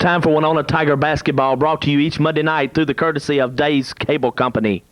time for Winona Tiger basketball, brought to you each Monday night through the courtesy of Days Cable Company.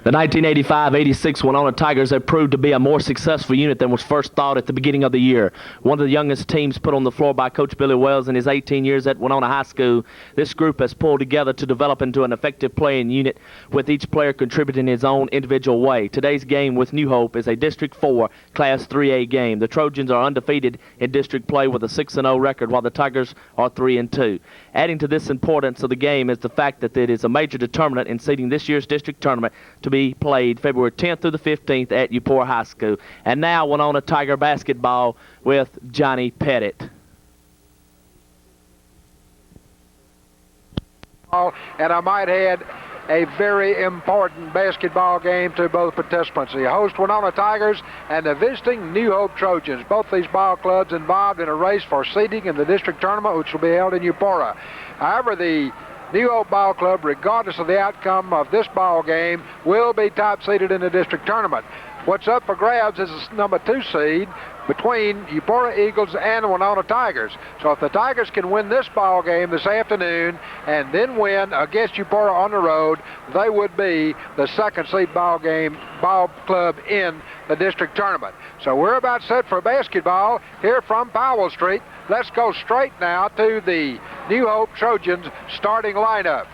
The 1985-86 Winona Tigers have proved to be a more successful unit than was first thought at the beginning of the year. One of the youngest teams put on the floor by Coach Billy Wells in his 18 years at Winona High School. This group has pulled together to develop into an effective playing unit, with each player contributing his own individual way. Today's game with New Hope is a District 4 Class 3A game. The Trojans are undefeated in district play with a 6-0 record, while the Tigers are 3-2. Adding to this importance of the game is the fact that it is a major determinant in seeding this year's district tournament to be played February 10th through the 15th at Eupora High School. And now Winona Tiger basketball with Johnny Pettit. And I might add, a very important basketball game to both participants. The host Winona Tigers and the visiting New Hope Trojans. Both these ball clubs involved in a race for seeding in the district tournament, which will be held in Eupora. However, the New Hope Ball Club, regardless of the outcome of this ball game, will be top seeded in the district tournament. What's up for grabs is the number 2 seed between Eupora Eagles and Winona Tigers. So if the Tigers can win this ball game this afternoon and then win against Eupora on the road, they would be the 2nd seed ball club in the district tournament. So we're about set for basketball here from Powell Street. Let's go straight now to the New Hope Trojans starting lineup.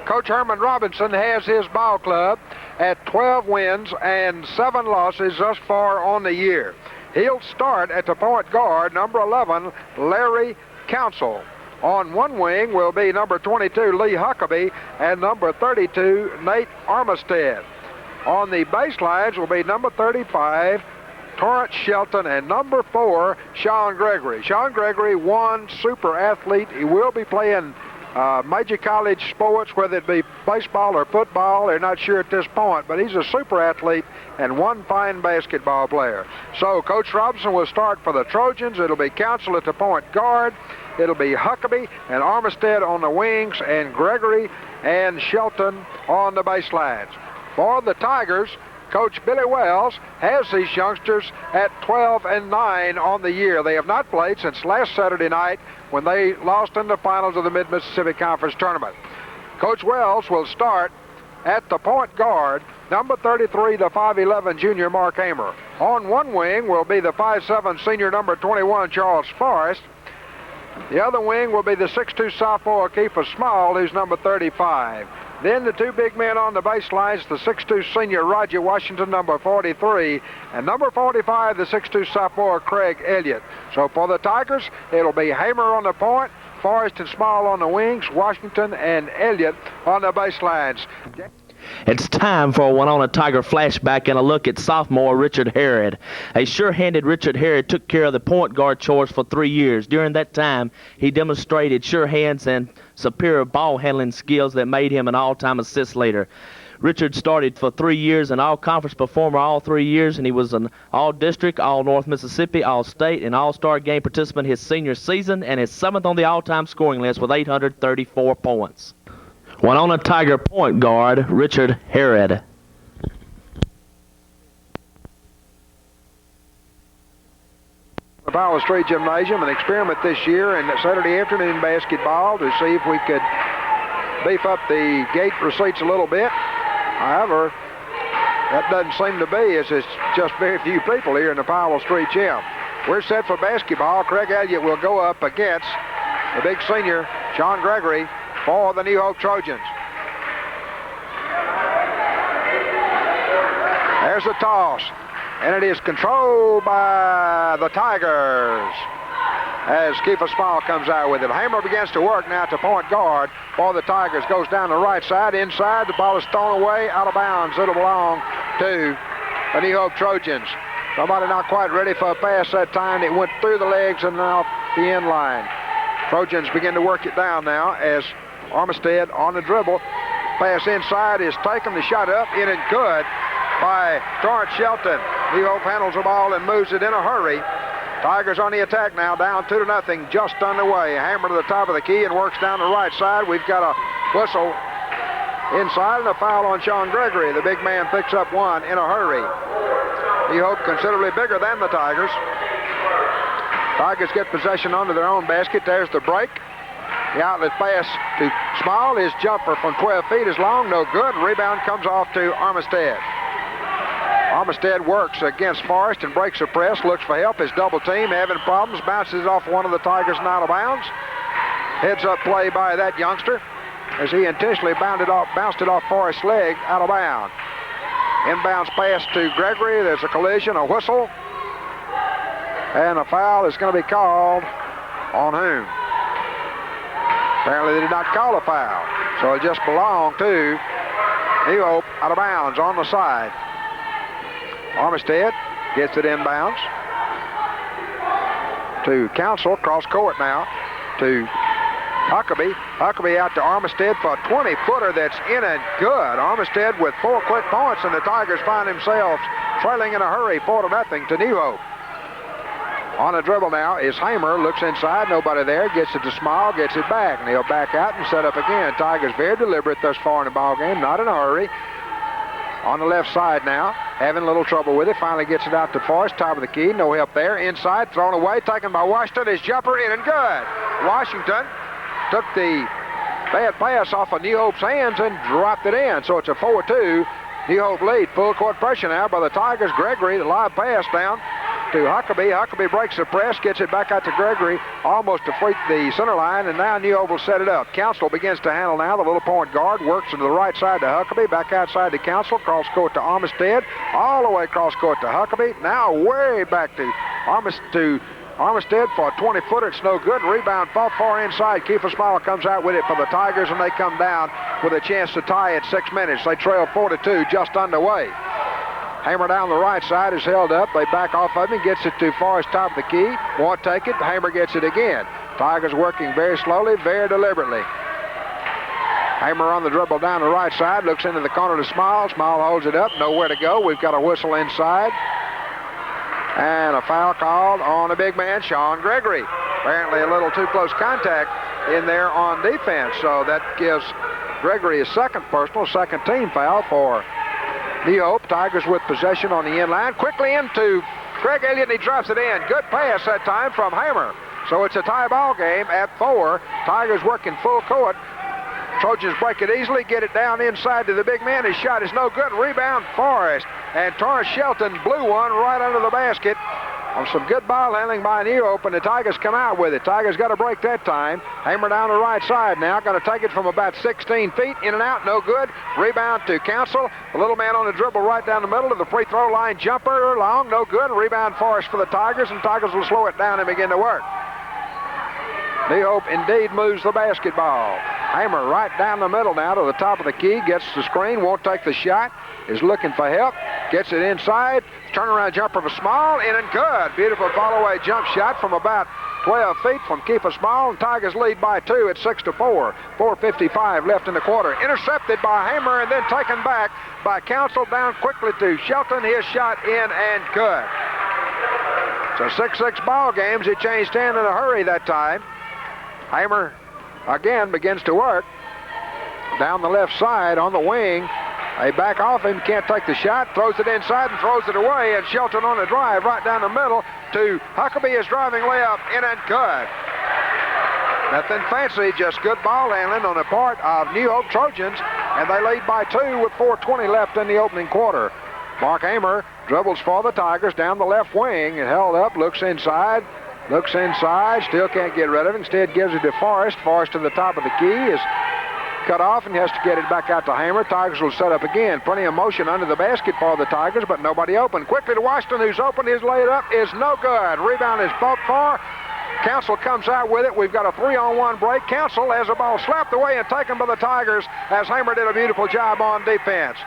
Coach Herman Robinson has his ball club at 12 wins and 7 losses thus far on the year. He'll start at the point guard, number 11, Larry Council. On one wing will be number 22, Lee Huckabee, and number 32, Nate Armistead. On the baselines will be number 35, Torrance Shelton, and number 4, Sean Gregory. Sean Gregory, one super athlete. He will be playing major college sports, whether it be baseball or football. They're not sure at this point, but he's a super athlete and one fine basketball player. So Coach Robinson will start for the Trojans. It'll be Council at the point guard. It'll be Huckabee and Armistead on the wings, and Gregory and Shelton on the baselines. For the Tigers, Coach Billy Wells has these youngsters at 12-9 on the year. They have not played since last Saturday night when they lost in the finals of the Mid-Mississippi Conference Tournament. Coach Wells will start at the point guard, number 33, the 5'11 junior Mark Hamer. On one wing will be the 5'7 senior number 21 Charles Forrest. The other wing will be the 6'2 sophomore Kiefer Small, who's number 35. Then the 2 big men on the baselines, the 6'2 senior Roger Washington, number 43, and number 45, the 6'2 sophomore Craig Elliott. So for the Tigers, it'll be Hamer on the point, Forrest and Small on the wings, Washington and Elliott on the baselines. It's time for a Winona Tiger flashback and a look at sophomore Richard Harrod. A sure-handed Richard Harrod took care of the point guard chores for 3 years. During that time, he demonstrated sure hands and superior ball handling skills that made him an all-time assist leader. Richard started for 3 years, an all-conference performer all 3 years, and he was an all-district, all-North Mississippi, all-state, and all-star game participant his senior season, and is 7th on the all-time scoring list with 834 points. Winona Tiger point guard, Richard Harrod. The Powell Street Gymnasium, an experiment this year in Saturday afternoon basketball to see if we could beef up the gate receipts a little bit. However, that doesn't seem to be, as it's just very few people here in the Powell Street Gym. We're set for basketball. Craig Elliott will go up against the big senior, Sean Gregory, for the New Hope Trojans. There's the toss, and it is controlled by the Tigers as Kiefer Small comes out with it. Hamer begins to work now to point guard for the Tigers. Goes down the right side, inside. The ball is thrown away, out of bounds. It'll belong to the New Hope Trojans. Somebody not quite ready for a pass that time. It went through the legs and off the end line. Trojans begin to work it down now as Armistead on the dribble. Pass inside is taken. The shot up, in and good by Torrance Shelton. New Hope handles the ball and moves it in a hurry. Tigers on the attack now, down 2-0, just underway. Hammer to the top of the key and works down the right side. We've got a whistle inside and a foul on Sean Gregory. The big man picks up one in a hurry. New Hope considerably bigger than the Tigers. Tigers get possession onto their own basket. There's the break. The outlet pass to Small. His jumper from 12 feet is long, no good. Rebound comes off to Armistead. Armistead works against Forrest and breaks the press, looks for help. His double team having problems, bounces off one of the Tigers and out of bounds. Heads up play by that youngster as he intentionally bounced it off Forrest's leg out of bounds. Inbounds pass to Gregory. There's a collision, a whistle, and a foul is going to be called on whom? Apparently they did not call a foul, so it just belonged to New Hope out of bounds on the side. Armistead gets it inbounds to Council, cross court now to Huckabee. Huckabee out to Armistead for a 20-footer that's in and good. Armistead with 4 quick points, and the Tigers find themselves trailing in a hurry 4-0 to New Hope. On a dribble now is Hamer, looks inside, nobody there, gets it to Small, gets it back, and he'll back out and set up again. Tigers very deliberate thus far in the ball game, not in a hurry. On the left side now, having a little trouble with it, finally gets it out to Forrest, top of the key, no help there. Inside, thrown away, taken by Washington, his jumper in and good. Washington took the bad pass off of New Hope's hands and dropped it in, so it's a 4-2 New Hope lead. Full court pressure now by the Tigers. Gregory, the live pass down to Huckabee. Huckabee breaks the press, gets it back out to Gregory, almost to freak the center line, and now New Hope will set it up. Council begins to handle now. The little point guard works to the right side to Huckabee, back outside to Council, cross court to Armistead, all the way cross court to Huckabee, now way back to Armistead for a 20-footer. It's no good. Rebound far inside. Kiefer Small comes out with it for the Tigers, and they come down with a chance to tie at 6 minutes. They trail 4-2, just underway. Hamer down the right side is held up. They back off of him, gets it to Forrest, top of the key. Won't take it. Hamer gets it again. Tigers working very slowly, very deliberately. Hamer on the dribble down the right side, looks into the corner to Small. Small holds it up, nowhere to go. We've got a whistle inside. And a foul called on the big man, Sean Gregory. Apparently a little too close contact in there on defense. So that gives Gregory his second personal, second team foul for New Hope. Tigers with possession on the end line. Quickly into Craig Elliott, and he drops it in. Good pass that time from Hamer. So it's a tie ball game at 4. Tigers working full court. Trojans break it easily, get it down inside to the big man. His shot is no good. Rebound Forrest. And Torrance Shelton blew one right under the basket on some good ball handling by New Hope, and the Tigers come out with it. Tigers got a break that time. Hamer down the right side now. Going to take it from about 16 feet. In and out, no good. Rebound to Council. The little man on the dribble right down the middle of the free throw line. Jumper long, no good. Rebound Forrest for the Tigers, and Tigers will slow it down and begin to work. New Hope indeed moves the basketball. Hamer right down the middle now to the top of the key. Gets the screen, won't take the shot. Is looking for help. Gets it inside. Turnaround jumper for Small, in and good. Beautiful follow-away jump shot from about 12 feet from Kiefer Small, and Tigers lead by 2 at 6-4. 4:55 left in the quarter. Intercepted by Hamer and then taken back by Council, down quickly to Shelton. His shot in and good. It's a 6-6 ball game. It changed 10 in a hurry that time. Hamer again begins to work down the left side on the wing. They back off him, can't take the shot, throws it inside and throws it away, and Shelton on the drive right down the middle to Huckabee. His driving layup, in and good. Nothing fancy, just good ball handling on the part of New Hope Trojans, and they lead by 2 with 4:20 left in the opening quarter. Mark Hamer dribbles for the Tigers down the left wing and held up, looks inside, still can't get rid of it. Instead gives it to Forrest. Forrest to the top of the key is cut off and has to get it back out to Hamer. Tigers will set up again. Plenty of motion under the basket for the Tigers, but nobody open. Quickly to Washington, who's open. His laid up is no good. Rebound is fought for. Council comes out with it. We've got a 3-on-1 break. Council has a ball slapped away and taken by the Tigers as Hamer did a beautiful job on defense.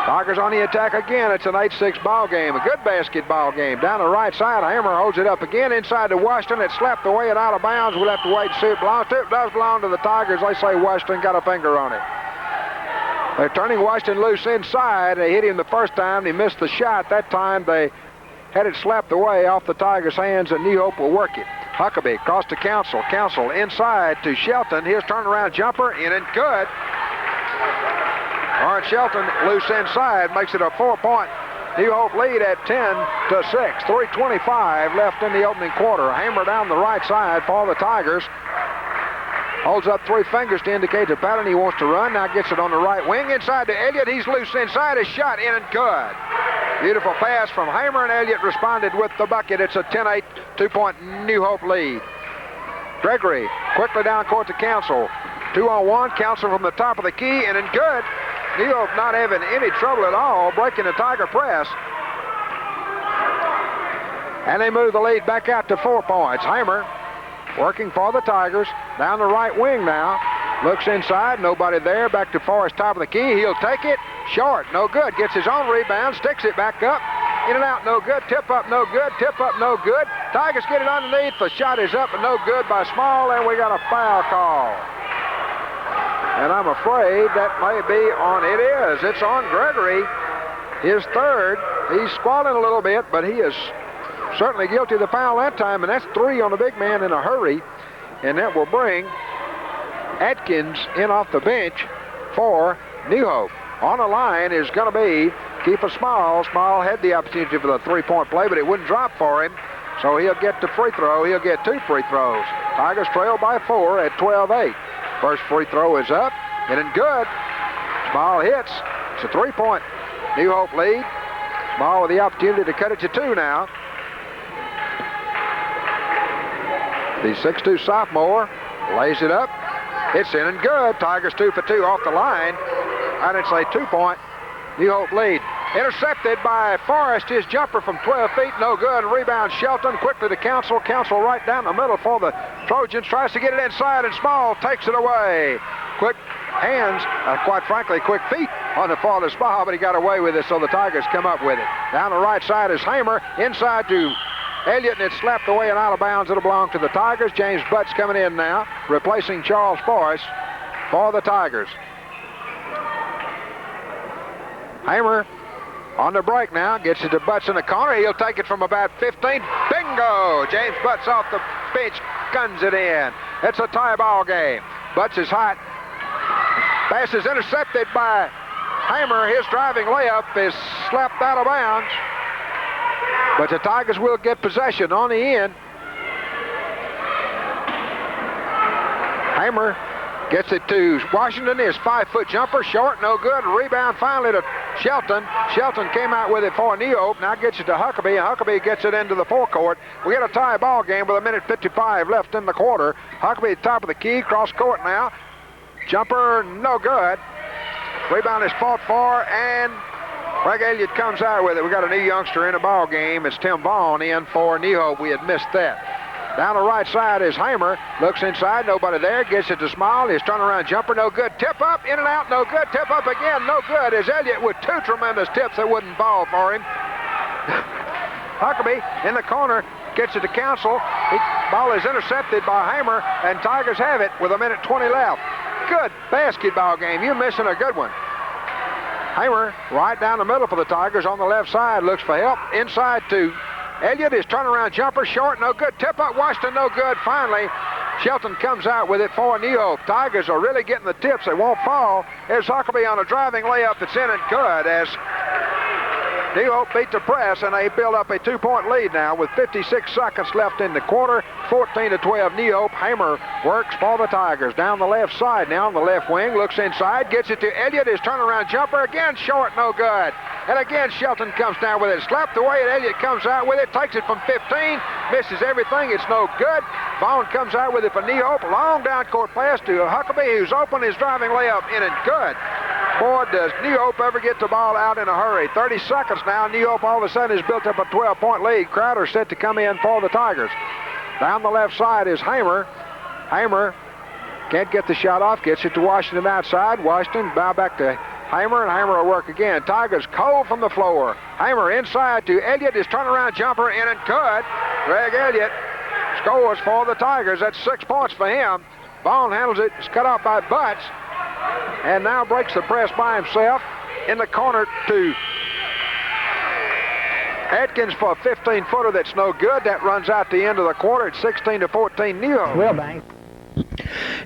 Tigers on the attack again. It's an 8-6 ball game. A good basketball game. Down the right side, Hamer holds it up again inside to Washington. It's slapped away and out of bounds. We'll have to wait and see if it belongs to it. It does belong to the Tigers. They say Washington got a finger on it. They're turning Washington loose inside. They hit him the first time. He missed the shot. That time they had it slapped away off the Tigers' hands, and New Hope will work it. Huckabee across to Council. Council inside to Shelton. His turnaround jumper in and good. Lawrence Shelton loose inside, makes it a 4-point New Hope lead at 10-6. 3:25 left in the opening quarter. Hamer down the right side for the Tigers. Holds up three fingers to indicate the pattern he wants to run. Now gets it on the right wing. Inside to Elliott. He's loose inside. His shot in and good. Beautiful pass from Hamer, and Elliott responded with the bucket. It's a 10-8 two-point New Hope lead. Gregory quickly down court to Council. 2-on-1. Council from the top of the key, and in good. New Hope not having any trouble at all breaking the Tiger press. And they move the lead back out to 4 points. Hamer working for the Tigers. Down the right wing now. Looks inside. Nobody there. Back to Forrest, top of the key. He'll take it. Short. No good. Gets his own rebound. Sticks it back up. In and out. No good. Tip up. No good. Tip up. No good. Tigers get it underneath. The shot is up and no good by Small. And we got a foul call. And I'm afraid that may be on. It is. It's on Gregory. His third. He's squalling a little bit, but he is certainly guilty of the foul that time, and that's 3 on the big man in a hurry, and that will bring Atkins in off the bench for New Hope. On the line is going to be Keeper Small. Small had the opportunity for the three-point play, but it wouldn't drop for him, so he'll get the free throw. He'll get 2 free throws. Tigers trail by 4 at 12-8. First free throw is up, and in good. Small hits. It's a 3-point New Hope lead. Small with the opportunity to cut it to 2 now. The 6'2 sophomore lays it up. It's in and good. Tigers 2 for 2 off the line. And it's a 2-point New Hope lead. Intercepted by Forrest. His jumper from 12 feet, no good. Rebound Shelton quickly to Council. Council right down the middle for the Trojans. Tries to get it inside, and Small takes it away. Quick hands, quite frankly, quick feet on the fall of Small, but he got away with it, so the Tigers come up with it. Down the right side is Hamer. Inside to Elliott, and it's slapped away and out of bounds. It'll belong to the Tigers. James Butts coming in now, replacing Charles Forrest for the Tigers. Hamer on the break now, gets it to Butts in the corner. He'll take it from about 15. Bingo! James Butts off the bench, guns it in. It's a tie ball game. Butts is hot. Pass is intercepted by Hamer. His driving layup is slapped out of bounds. But the Tigers will get possession on the end. Hamer gets it to Washington. His 5-foot jumper, short, no good. Rebound finally to Shelton. Shelton came out with it for New Hope. Now gets it to Huckabee. Huckabee gets it into the forecourt. We got a tie ball game with 1:55 left in the quarter. Huckabee at top of the key, cross court now. Jumper, no good. Rebound is fought for, and Greg Elliott comes out with it. We got a new youngster in the ball game. It's Tim Vaughn in for New Hope. We had missed that. Down the right side is Hamer. Looks inside, nobody there. Gets it to Small. His turnaround jumper, no good. Tip up, in and out, no good. Tip up again, no good. Is Elliott with 2 tremendous tips that wouldn't fall for him. Huckabee in the corner. Gets it to Council. Ball is intercepted by Hamer, and Tigers have it with 1:20 left. Good basketball game. You're missing a good one. Hamer right down the middle for the Tigers on the left side. Looks for help. Inside to Elliott. His turnaround jumper short, no good. Tip up Washington, no good. Finally, Shelton comes out with it for New Hope. Tigers are really getting the tips. They won't fall. Here's Huckabee on a driving layup that's in and good as New Hope beat the press, and they build up a 2-point lead now with 56 seconds left in the quarter. 14-12 New Hope. Hamer works for the Tigers. Down the left side now on the left wing. Looks inside. Gets it to Elliott. His turnaround jumper again short, no good. And again Shelton comes down with it. Slapped away, and Elliott comes out with it. Takes it from 15. Misses everything. It's no good. Vaughn comes out with it for New Hope. Long down court pass to Huckabee, who's open. His driving layup in and good. Boy, does New Hope ever get the ball out in a hurry. 30 seconds now. New Hope all of a sudden has built up a 12-point lead. Crowder set to come in for the Tigers. Down the left side is Hamer. Hamer can't get the shot off. Gets it to Washington outside. Washington bow back to Hamer, and Hamer will work again. Tigers cold from the floor. Hamer inside to Elliott. His turnaround jumper in and good. Greg Elliott scores for the Tigers. That's 6 points for him. Vaughn handles it. It's cut off by Butts. And now breaks the press by himself in the corner to Atkins for a 15-footer that's no good. That runs out the end of the quarter. It's 16-14 New Hope. Well, bang.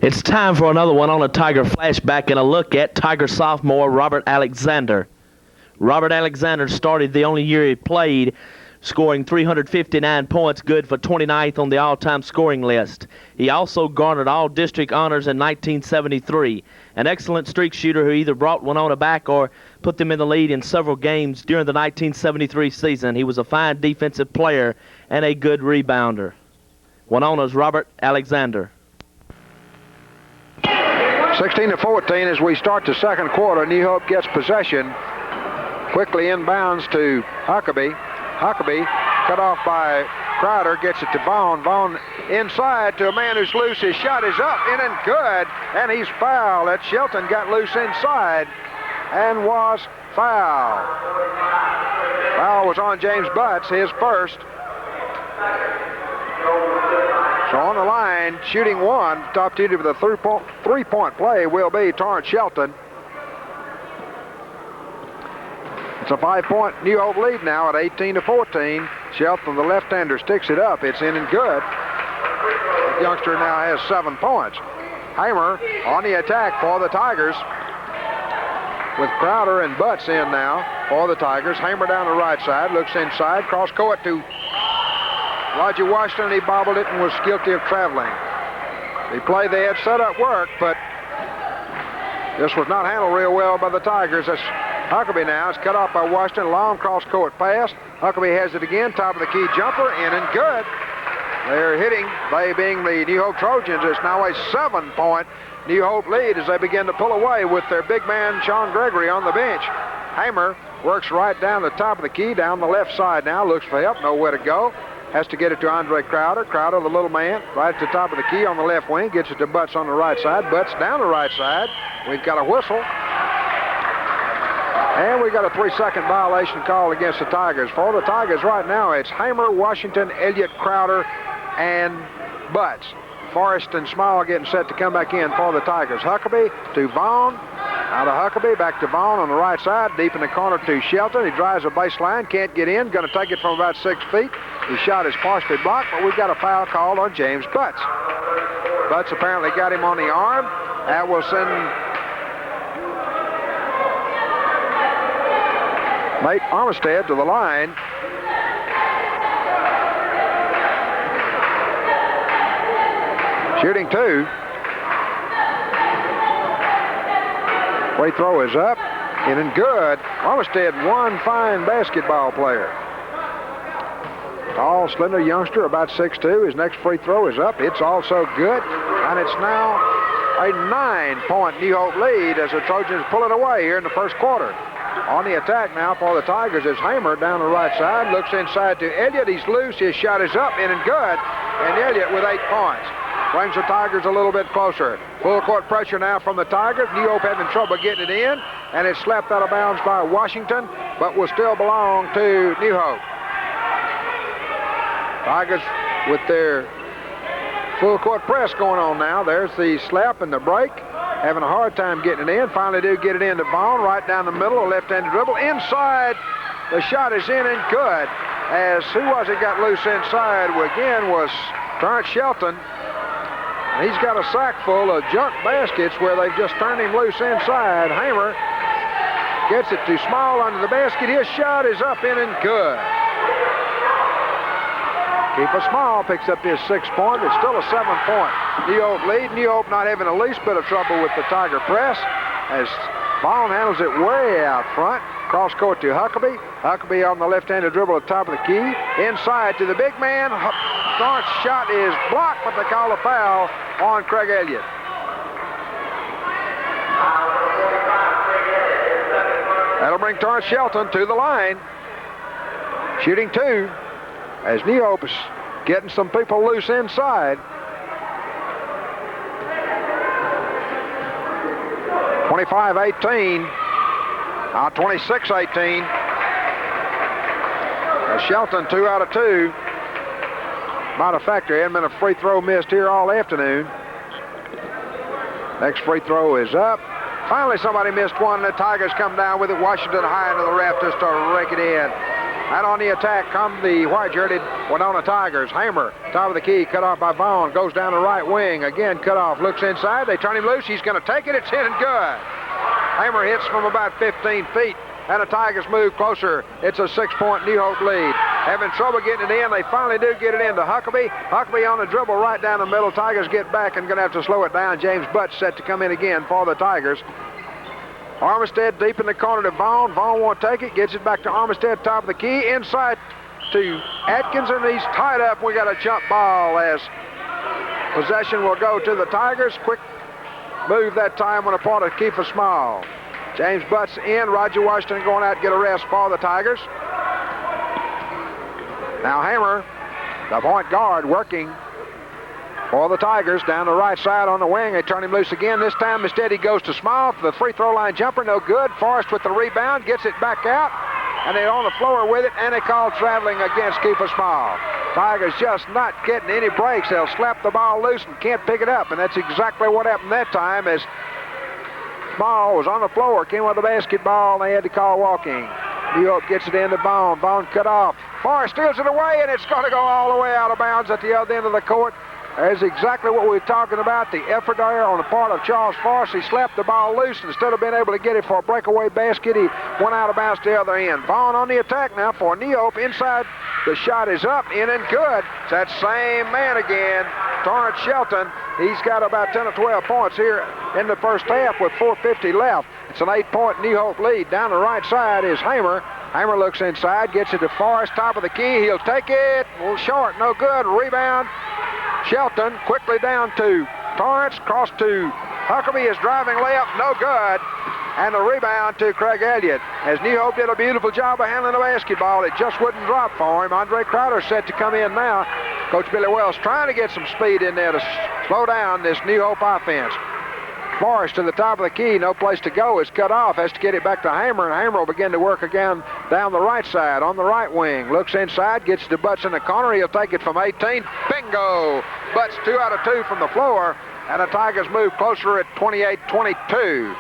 It's time for another one on a Tiger flashback and a look at Tiger sophomore Robert Alexander. Robert Alexander started the only year he played, scoring 359 points, good for 29th on the all-time scoring list. He also garnered all-district honors in 1973. An excellent streak shooter who either brought Winona back or put them in the lead in several games during the 1973 season. He was a fine defensive player and a good rebounder. Winona's Robert Alexander. 16-14 as we start the second quarter. New Hope gets possession. Quickly inbounds to Huckabee. Huckabee cut off by Crowder, gets it to Vaughn. Vaughn inside to a man who's loose. His shot is up, in and good, and he's fouled. That Shelton got loose inside and was fouled. Foul was on James Butts, his first. So on the line, shooting one, top duty with a three-point play will be Torrance Shelton. It's a 5-point New Hope lead now at 18-14. Shelton, the left-hander, sticks it up. It's in and good. The youngster now has 7 points. Hamer on the attack for the Tigers, with Crowder and Butts in now for the Tigers. Hamer down the right side, looks inside, cross court to Roger Washington. He bobbled it and was guilty of traveling. The play they had set up work, but this was not handled real well by the Tigers. That's Huckabee now. It's cut off by Washington. Long cross-court pass. Huckabee has it again. Top of the key jumper. In and good. They're hitting. They being the New Hope Trojans. It's now a 7-point New Hope lead as they begin to pull away with their big man, Sean Gregory, on the bench. Hamer works right down the top of the key, down the left side now. Looks for help. Nowhere to go. Has to get it to Andre Crowder. Crowder, the little man, right at the top of the key on the left wing. Gets it to Butts on the right side. Butts down the right side. We've got a whistle. And we got a 3-second violation called against the Tigers. For the Tigers right now, it's Hamer, Washington, Elliott, Crowder, and Butts. Forrest and Small getting set to come back in for the Tigers. Huckabee to Vaughn. Out of Huckabee, back to Vaughn on the right side. Deep in the corner to Shelton. He drives a baseline, can't get in. Going to take it from about 6 feet. His shot is partially blocked, but we've got a foul called on James Butts. Butts apparently got him on the arm. That will send Nate Armistead to the line. Shooting 2. Free throw is up, in and good. Armistead, one fine basketball player. Tall, slender youngster, about 6'2". His next free throw is up. It's also good, and it's now a 9-point New Hope lead as the Trojans pull it away here in the first quarter. On the attack now for the Tigers is Hamer down the right side. Looks inside to Elliott. He's loose. His shot is up, in and good. And Elliott with 8 points. Brings the Tigers a little bit closer. Full court pressure now from the Tigers. New Hope having trouble getting it in. And it's slapped out of bounds by Washington, but will still belong to New Hope. Tigers with their full court press going on now. There's the slap and the break. Having a hard time getting it in. Finally do get it in to Vaughn, right down the middle, a left-handed dribble. Inside, the shot is in and good. As who was it got loose inside? Again was Torrance Shelton. And he's got a sack full of junk baskets where they've just turned him loose inside. Hamer gets it to Small under the basket. His shot is up, in and good. Keeper Small picks up his 6th point. It's still a 7-point New Hope lead. New Hope not having the least bit of trouble with the Tiger press as Vaughn handles it way out front. Cross court to Huckabee. Huckabee on the left-handed dribble at the top of the key. Inside to the big man. Torrance shot is blocked, but they call a foul on Craig Elliott. That'll bring Torrance Shelton to the line. Shooting 2. As New Hope is getting some people loose inside. 25-18. Now 26-18. Shelton 2 out of 2. Matter of fact, there hadn't been a free throw missed here all afternoon. Next free throw is up. Finally, somebody missed one, and the Tigers come down with it. Washington high into the rafters to rake it in. And on the attack come the white-shirted Winona Tigers. Hamer, top of the key, cut off by Vaughn. Goes down the right wing. Again, cut off. Looks inside. They turn him loose. He's going to take it. It's in and good. Hamer hits from about 15 feet. and the Tigers move closer. It's a 6-point New Hope lead. Having trouble getting it in. They finally do get it into Huckabee. Huckabee on the dribble right down the middle. Tigers get back and going to have to slow it down. James Butts set to come in again for the Tigers. Armistead deep in the corner to Vaughn. Vaughn won't take it. Gets it back to Armistead, top of the key. Inside to Atkins, and he's tied up. We got a jump ball as possession will go to the Tigers. Quick move that time on the part of Kiefer Small. James Butts in. Roger Washington going out to get a rest for the Tigers. Now Hammer, the point guard, working for the Tigers down the right side on the wing. They turn him loose again. This time instead he goes to Small for the free throw line jumper. No good. Forrest with the rebound. Gets it back out. And they're on the floor with it. And they call traveling against Kiefer Small. Tigers just not getting any breaks. They'll slap the ball loose and can't pick it up. And that's exactly what happened that time as Small was on the floor. Came with the basketball. And they had to call walking. New Hope gets it into Vaughn. Vaughn cut off. Forrest steals it away, and it's going to go all the way out of bounds at the other end of the court. That's exactly what we were talking about, the effort there on the part of Charles Forrest. He slapped the ball loose. Instead of being able to get it for a breakaway basket, he went out of bounds to the other end. Vaughn on the attack now for New Hope. Inside, the shot is up, in and good. It's that same man again, Torrance Shelton. He's got about 10 or 12 points here in the first half with 4:50 left. It's an 8-point New Hope lead. Down the right side is Hamer. Hamer looks inside, gets it to Forrest, top of the key. He'll take it. A little short, no good. Rebound. Shelton quickly down to Torrance. Cross to Huckabee. His driving layup, no good. And the rebound to Craig Elliott. As New Hope did a beautiful job of handling the basketball, it just wouldn't drop for him. Andre Crowder set to come in now. Coach Billy Wells trying to get some speed in there to slow down this New Hope offense. Forrest to the top of the key, no place to go. It's cut off, has to get it back to Hamer, and Hamer will begin to work again down the right side on the right wing. Looks inside, gets to Butts in the corner. He'll take it from 18. Bingo! Butts 2 out of 2 from the floor, and the Tigers move closer at 28-22.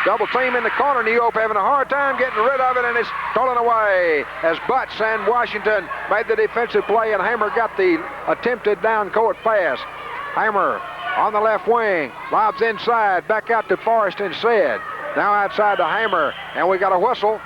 Double team in the corner. New Hope having a hard time getting rid of it, and it's stolen away as Butts and Washington made the defensive play, and Hamer got the attempted down court pass. Hamer on the left wing, lobs inside, back out to Forrest instead. Now outside to Hamer, and we got a whistle.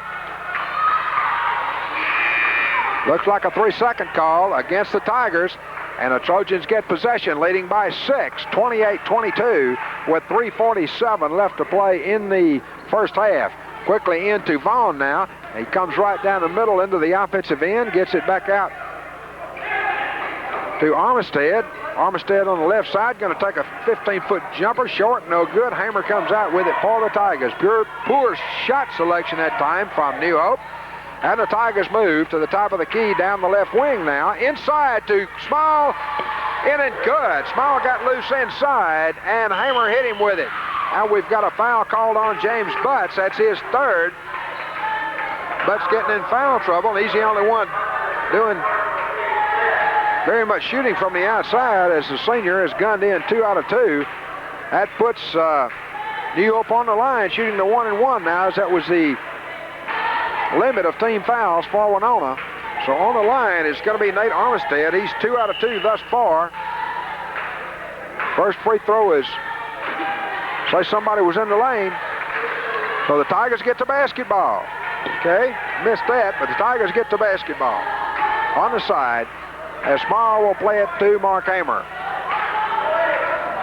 Looks like a 3-second call against the Tigers, and the Trojans get possession, leading by 6, 28-22, with 3:47 left to play in the first half. Quickly into Vaughn now. He comes right down the middle into the offensive end, gets it back out to Armistead. Armistead on the left side, going to take a 15-foot jumper, short, no good. Hamer comes out with it for the Tigers. Poor shot selection that time from New Hope. And the Tigers move to the top of the key down the left wing now. Inside to Small, in and good. Small got loose inside, and Hamer hit him with it. Now we've got a foul called on James Butts. That's his third. Butts getting in foul trouble. He's the only one doing very much shooting from the outside as the senior has gunned in 2 out of 2. That puts New Hope on the line, shooting the 1-and-1 now, as that was the limit of team fouls for Winona. So on the line is going to be Nate Armistead. He's 2 out of 2 thus far. First free throw is, say somebody was in the lane. So the Tigers get the basketball. Okay, missed that, but the Tigers get the basketball on the side. As Small will play it to Mark Hamer.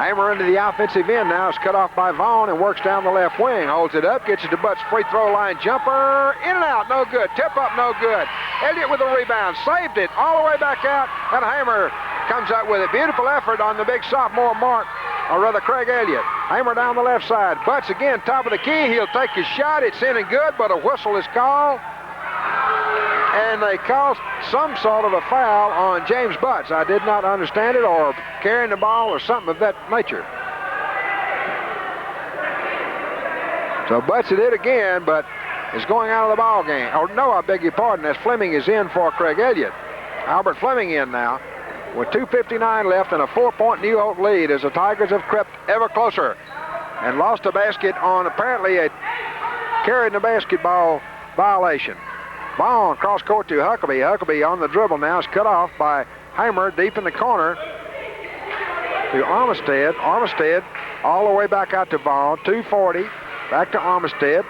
Hamer into the offensive end now. It's cut off by Vaughn and works down the left wing. Holds it up, gets it to Butts. Free throw line jumper. In and out, no good. Tip up, no good. Elliott with a rebound. Saved it all the way back out. And Hamer comes out with it. Beautiful effort on the big sophomore Mark, or rather Craig Elliott. Hamer down the left side. Butts again, top of the key. He'll take his shot. It's in and good, but a whistle is called. And they called some sort of a foul on James Butts. I did not understand it, or carrying the ball or something of that nature. So Butts did it again, but is going out of the ball game. Oh, no, I beg your pardon. As Fleming is in for Craig Elliott. Albert Fleming in now with 2:59 left and a 4-point New Hope lead as the Tigers have crept ever closer and lost a basket on apparently a carrying the basketball violation. Vaughn cross court to Huckabee. Huckabee on the dribble now is cut off by Hamer deep in the corner to Armistead. Armistead all the way back out to Vaughn. 2:40 back to Armistead.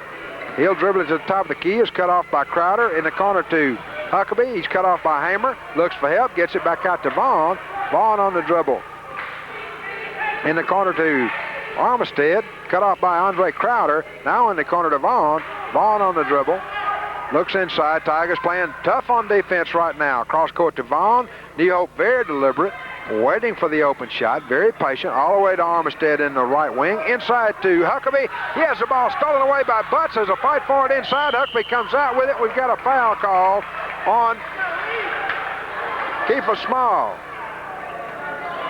He'll dribble it to the top of the key. Is cut off by Crowder. In the corner to Huckabee. He's cut off by Hamer. Looks for help. Gets it back out to Vaughn. Vaughn on the dribble. In the corner to Armistead. Cut off by Andre Crowder. Now in the corner to Vaughn. Vaughn on the dribble. Looks inside. Tigers playing tough on defense right now. Cross court to Vaughn. New Hope very deliberate. Waiting for the open shot. Very patient. All the way to Armistead in the right wing. Inside to Huckabee. He has the ball stolen away by Butts. There's a fight for it inside. Huckabee comes out with it. We've got a foul call on Kiefer Small.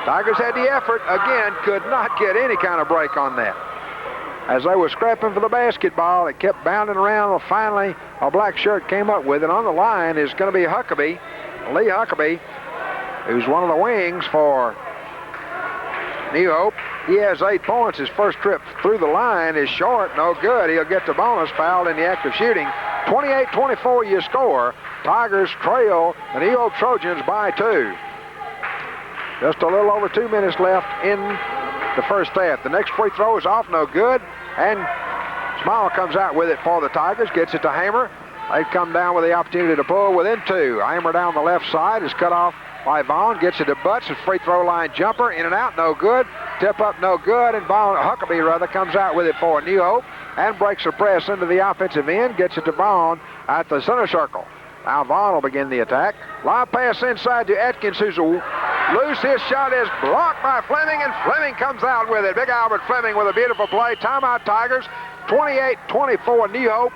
Tigers had the effort. Again, could not get any kind of break on that. As they were scrapping for the basketball, it kept bounding around. Well, finally, a black shirt came up with it. On the line is going to be Huckabee, Lee Huckabee, who's one of the wings for New Hope. He has 8 points. His first trip through the line is short, no good. He'll get the bonus foul in the act of shooting. 28-24 your score. Tigers trail the New Hope Trojans by 2. Just a little over 2 minutes left in the first half. The next free throw is off, no good. And Small comes out with it for the Tigers, gets it to Hamer. They come down with the opportunity to pull within 2. Hamer down the left side is cut off by Vaughn, gets it to Butts, a free throw line jumper, in and out, no good. Tip up, no good, and Vaughn, Huckabee comes out with it for New Hope and breaks the press into the offensive end, gets it to Vaughn at the center circle. Now Vaughn will begin the attack. Live pass inside to Atkins, who's loose. His shot is blocked by Fleming, and Fleming comes out with it. Big Albert Fleming with a beautiful play. Timeout Tigers, 28-24 New Hope.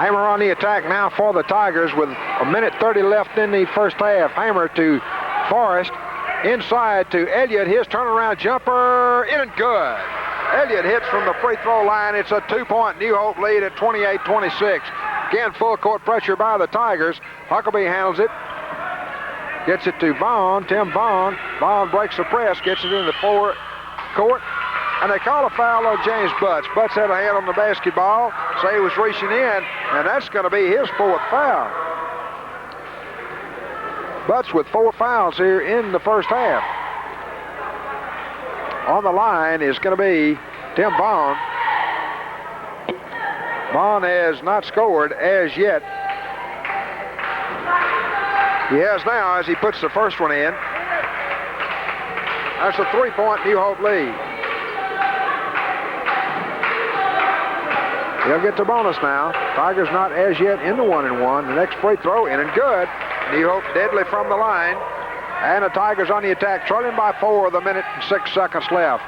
Hamer on the attack now for the Tigers with 1:30 left in the first half. Hamer to Forrest. Inside to Elliott. His turnaround jumper in and good. Elliott hits from the free throw line. It's a 2-point New Hope lead at 28-26. Again, full court pressure by the Tigers. Huckabee handles it. Gets it to Vaughn. Tim Vaughn. Vaughn breaks the press. Gets it in the forward court. And they call a foul on James Butts. Butts had a hand on the basketball. Say he was reaching in. And that's going to be his 4th foul. Butts with 4 fouls here in the first half. On the line is going to be Tim Vaughn. Vaughn has not scored as yet. He has now as he puts the first one in. That's a 3-point New Hope lead. He'll get the bonus now. Tigers not as yet in the 1-and-1. The next free throw in and good. New Hope deadly from the line. And the Tigers on the attack, trailing by 4 with 1:06 left.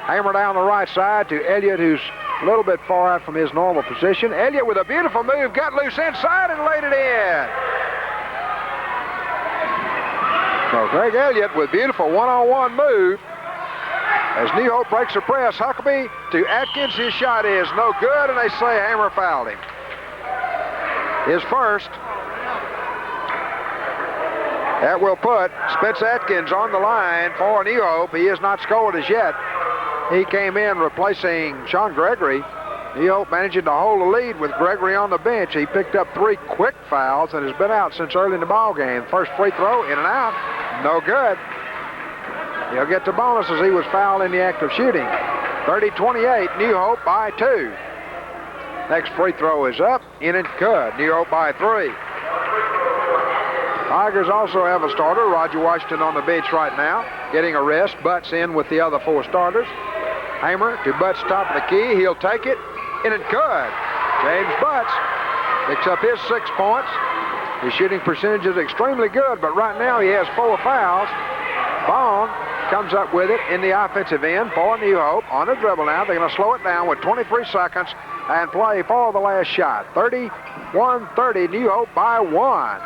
Hamer down the right side to Elliott, who's a little bit far out from his normal position. Elliott with a beautiful move, got loose inside and laid it in. So Greg Elliott with beautiful one-on-one move. As New Hope breaks the press, Huckabee to Atkins. His shot is no good, and they say Hamer fouled him. His first. That will put Spence Atkins on the line for New Hope. He has not scored as yet. He came in replacing Sean Gregory. New Hope managing to hold the lead with Gregory on the bench. He picked up 3 quick fouls and has been out since early in the ball game. First free throw, in and out, no good. He'll get the bonus as he was fouled in the act of shooting. 30-28, New Hope by 2. Next free throw is up, in and good. New Hope by 3. Tigers also have a starter, Roger Washington, on the bench right now, getting a rest. Butts in with the other 4 starters. Hamer to Butts, top of the key. He'll take it, in and good. James Butts picks up his 6 points. His shooting percentage is extremely good, but right now he has 4 fouls. Vaughn comes up with it in the offensive end for New Hope. On the dribble now, they're going to slow it down with 23 seconds and play for the last shot. 31-30, New Hope by 1.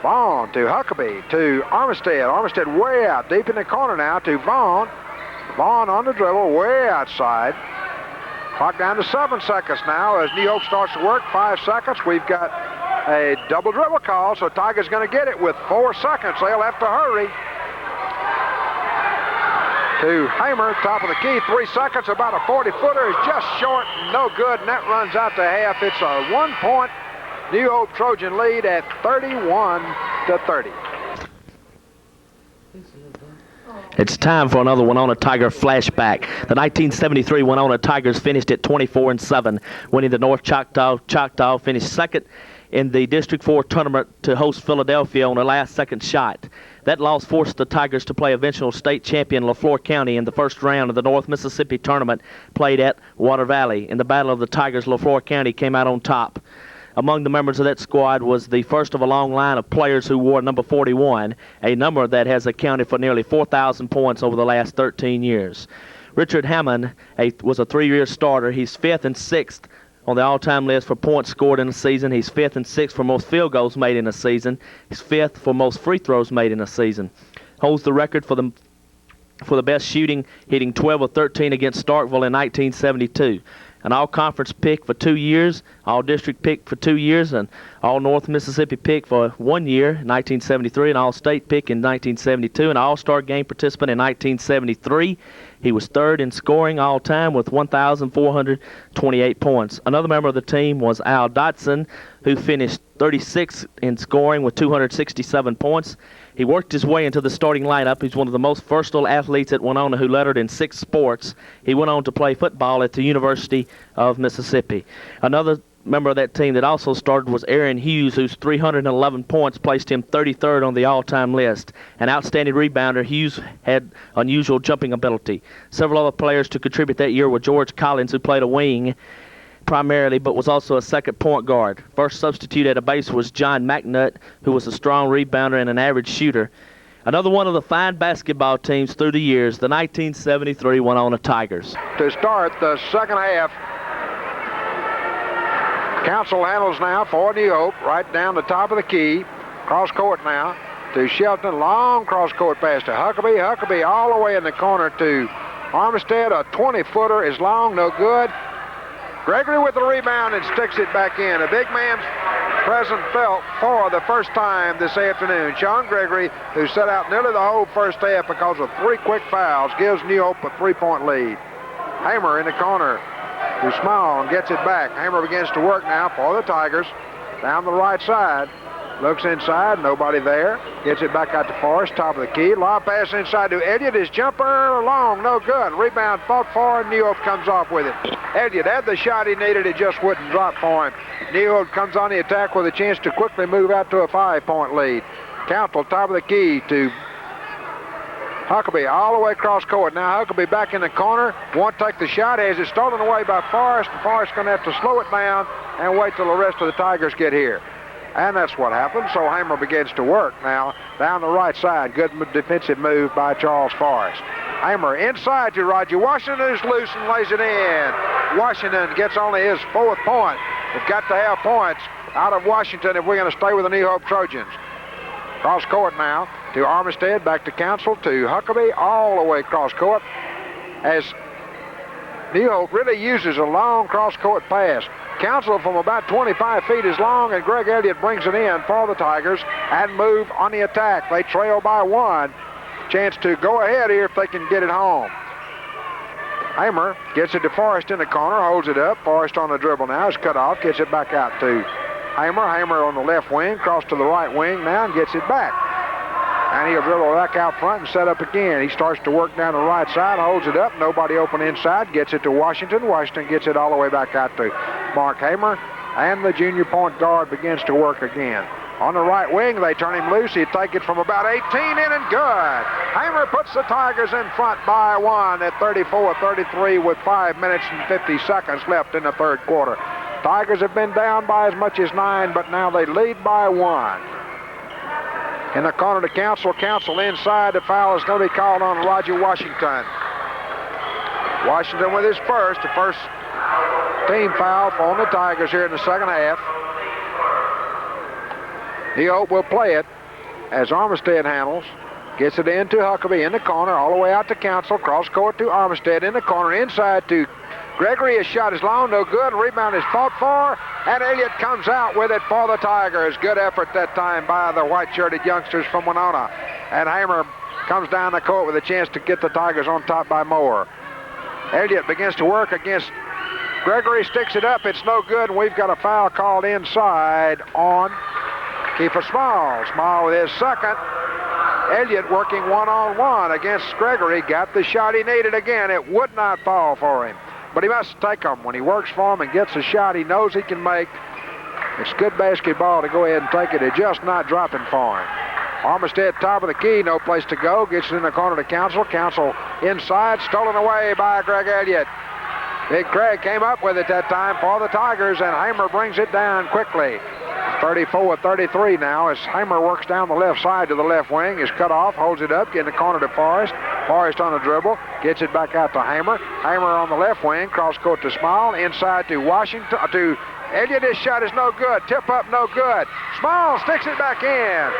Vaughn to Huckabee to Armistead. Armistead way out deep in the corner now to Vaughn. Vaughn on the dribble way outside. Clock down to 7 seconds now as New Hope starts to work. 5 seconds. We've got a double dribble call, so Tiger's going to get it with 4 seconds. They'll have to hurry. To Hamer, top of the key, 3 seconds. About a 40-footer is just short, no good, and that runs out to half. It's a 1-point New Hope Trojan lead at 31-30. It's time for another Winona Tiger flashback. The 1973 Winona Tigers finished at 24-7, winning the North Choctaw. Choctaw finished second in the District 4 tournament to host Philadelphia on the last second shot. That loss forced the Tigers to play eventual state champion LaFleur County in the first round of the North Mississippi tournament played at Water Valley. In the Battle of the Tigers, LaFleur County came out on top. Among the members of that squad was the first of a long line of players who wore number 41, a number that has accounted for nearly 4,000 points over the last 13 years. Richard Hammond was a 3-year starter. He's 5th and 6th on the all-time list for points scored in a season. He's 5th and 6th for most field goals made in a season. He's 5th for most free throws made in a season. Holds the record for the best shooting, hitting 12 of 13 against Starkville in 1972. An all-conference pick for 2 years, all-district pick for 2 years, and all-North Mississippi pick for 1 year, 1973, an all-state pick in 1972, an all-star game participant in 1973. He was 3rd in scoring all-time with 1,428 points. Another member of the team was Al Dotson, who finished 36th in scoring with 267 points. He worked his way into the starting lineup. He's one of the most versatile athletes at Winona who lettered in 6 sports. He went on to play football at the University of Mississippi. Another member of that team that also started was Aaron Hughes, whose 311 points placed him 33rd on the all-time list. An outstanding rebounder, Hughes had unusual jumping ability. Several other players to contribute that year were George Collins, who played a wing primarily, but was also a second point guard. First substitute at a base was John McNutt, who was a strong rebounder and an average shooter. Another one of the fine basketball teams through the years, the 1973 Winona Tigers. To start the second half, Council handles now for New Hope, right down the top of the key. Cross court now to Shelton, long cross court pass to Huckabee. Huckabee all the way in the corner to Armistead. A 20-footer is long, no good. Gregory with the rebound and sticks it back in. A big man's present felt for the first time this afternoon. Sean Gregory, who set out nearly the whole first half because of 3 quick fouls, gives New Hope a 3-point lead. Hamer in the corner to Small and gets it back. Hamer begins to work now for the Tigers. Down the right side. Looks inside, nobody there. Gets it back out to Forrest, top of the key. Lob pass inside to Elliott. His jumper long, no good. Rebound fought for, and New Hope comes off with it. Elliott had the shot he needed, it just wouldn't drop for him. New Hope comes on the attack with a chance to quickly move out to a 5-point lead. Council, top of the key to Huckabee all the way across court. Now Huckabee back in the corner. Won't take the shot. Has it stolen away by Forrest. Forrest going to have to slow it down and wait till the rest of the Tigers get here. And that's what happened. So Hamer begins to work now down the right side. Good defensive move by Charles Forrest. Hamer inside to Roger Washington, who's loose and lays it in. Washington gets only his 4th point. We've got to have points out of Washington if we're going to stay with the New Hope Trojans. Cross court now to Armistead, back to Council, to Huckabee, all the way across court. As New Hope really uses a long cross court pass. Council from about 25 feet is long, and Greg Elliott brings it in for the Tigers and move on the attack. They trail by 1. Chance to go ahead here if they can get it home. Hamer gets it to Forrest in the corner, holds it up. Forrest on the dribble now is cut off, gets it back out to Hamer. Hamer on the left wing, cross to the right wing now and gets it back. And he'll dribble back out front and set up again. He starts to work down the right side, holds it up. Nobody open inside, gets it to Washington. Washington gets it all the way back out to Mark Hamer. And the junior point guard begins to work again. On the right wing, they turn him loose. He'd take it from about 18 in and good. Hamer puts the Tigers in front by 1 at 34-33 with 5 minutes and 50 seconds left in the third quarter. Tigers have been down by as much as 9, but now they lead by 1. In the corner to Council. Council inside. The foul is going to be called on Roger Washington. Washington with his first. The first team foul on the Tigers here in the second half. New Hope will play it as Armistead handles. Gets it into Huckabee in the corner. All the way out to Council. Cross court to Armistead in the corner. Inside to Gregory. His shot is long, no good. Rebound is fought for, and Elliott comes out with it for the Tigers. Good effort that time by the white-shirted youngsters from Winona. And Hamer comes down the court with a chance to get the Tigers on top by more. Elliott begins to work against Gregory, sticks it up. It's no good, and we've got a foul called inside on Kiefer Small. Small with his second. Elliott working one-on-one against Gregory. Got the shot he needed again. It would not fall for him. But he must take them. When he works for him and gets a shot he knows he can make, it's good basketball to go ahead and take it. It's just not dropping for him. Armistead, top of the key, no place to go. Gets it in the corner to Council. Council inside, stolen away by Greg Elliott. Big Craig came up with it that time for the Tigers, and Hamer brings it down quickly. 34-33 now as Hamer works down the left side to the left wing. Is cut off, holds it up, get in the corner to Forrest. Forrest on the dribble, gets it back out to Hamer. Hamer on the left wing, cross court to Small, inside to Washington, to Elliott. His shot is no good. Tip up, no good. Small sticks it back in.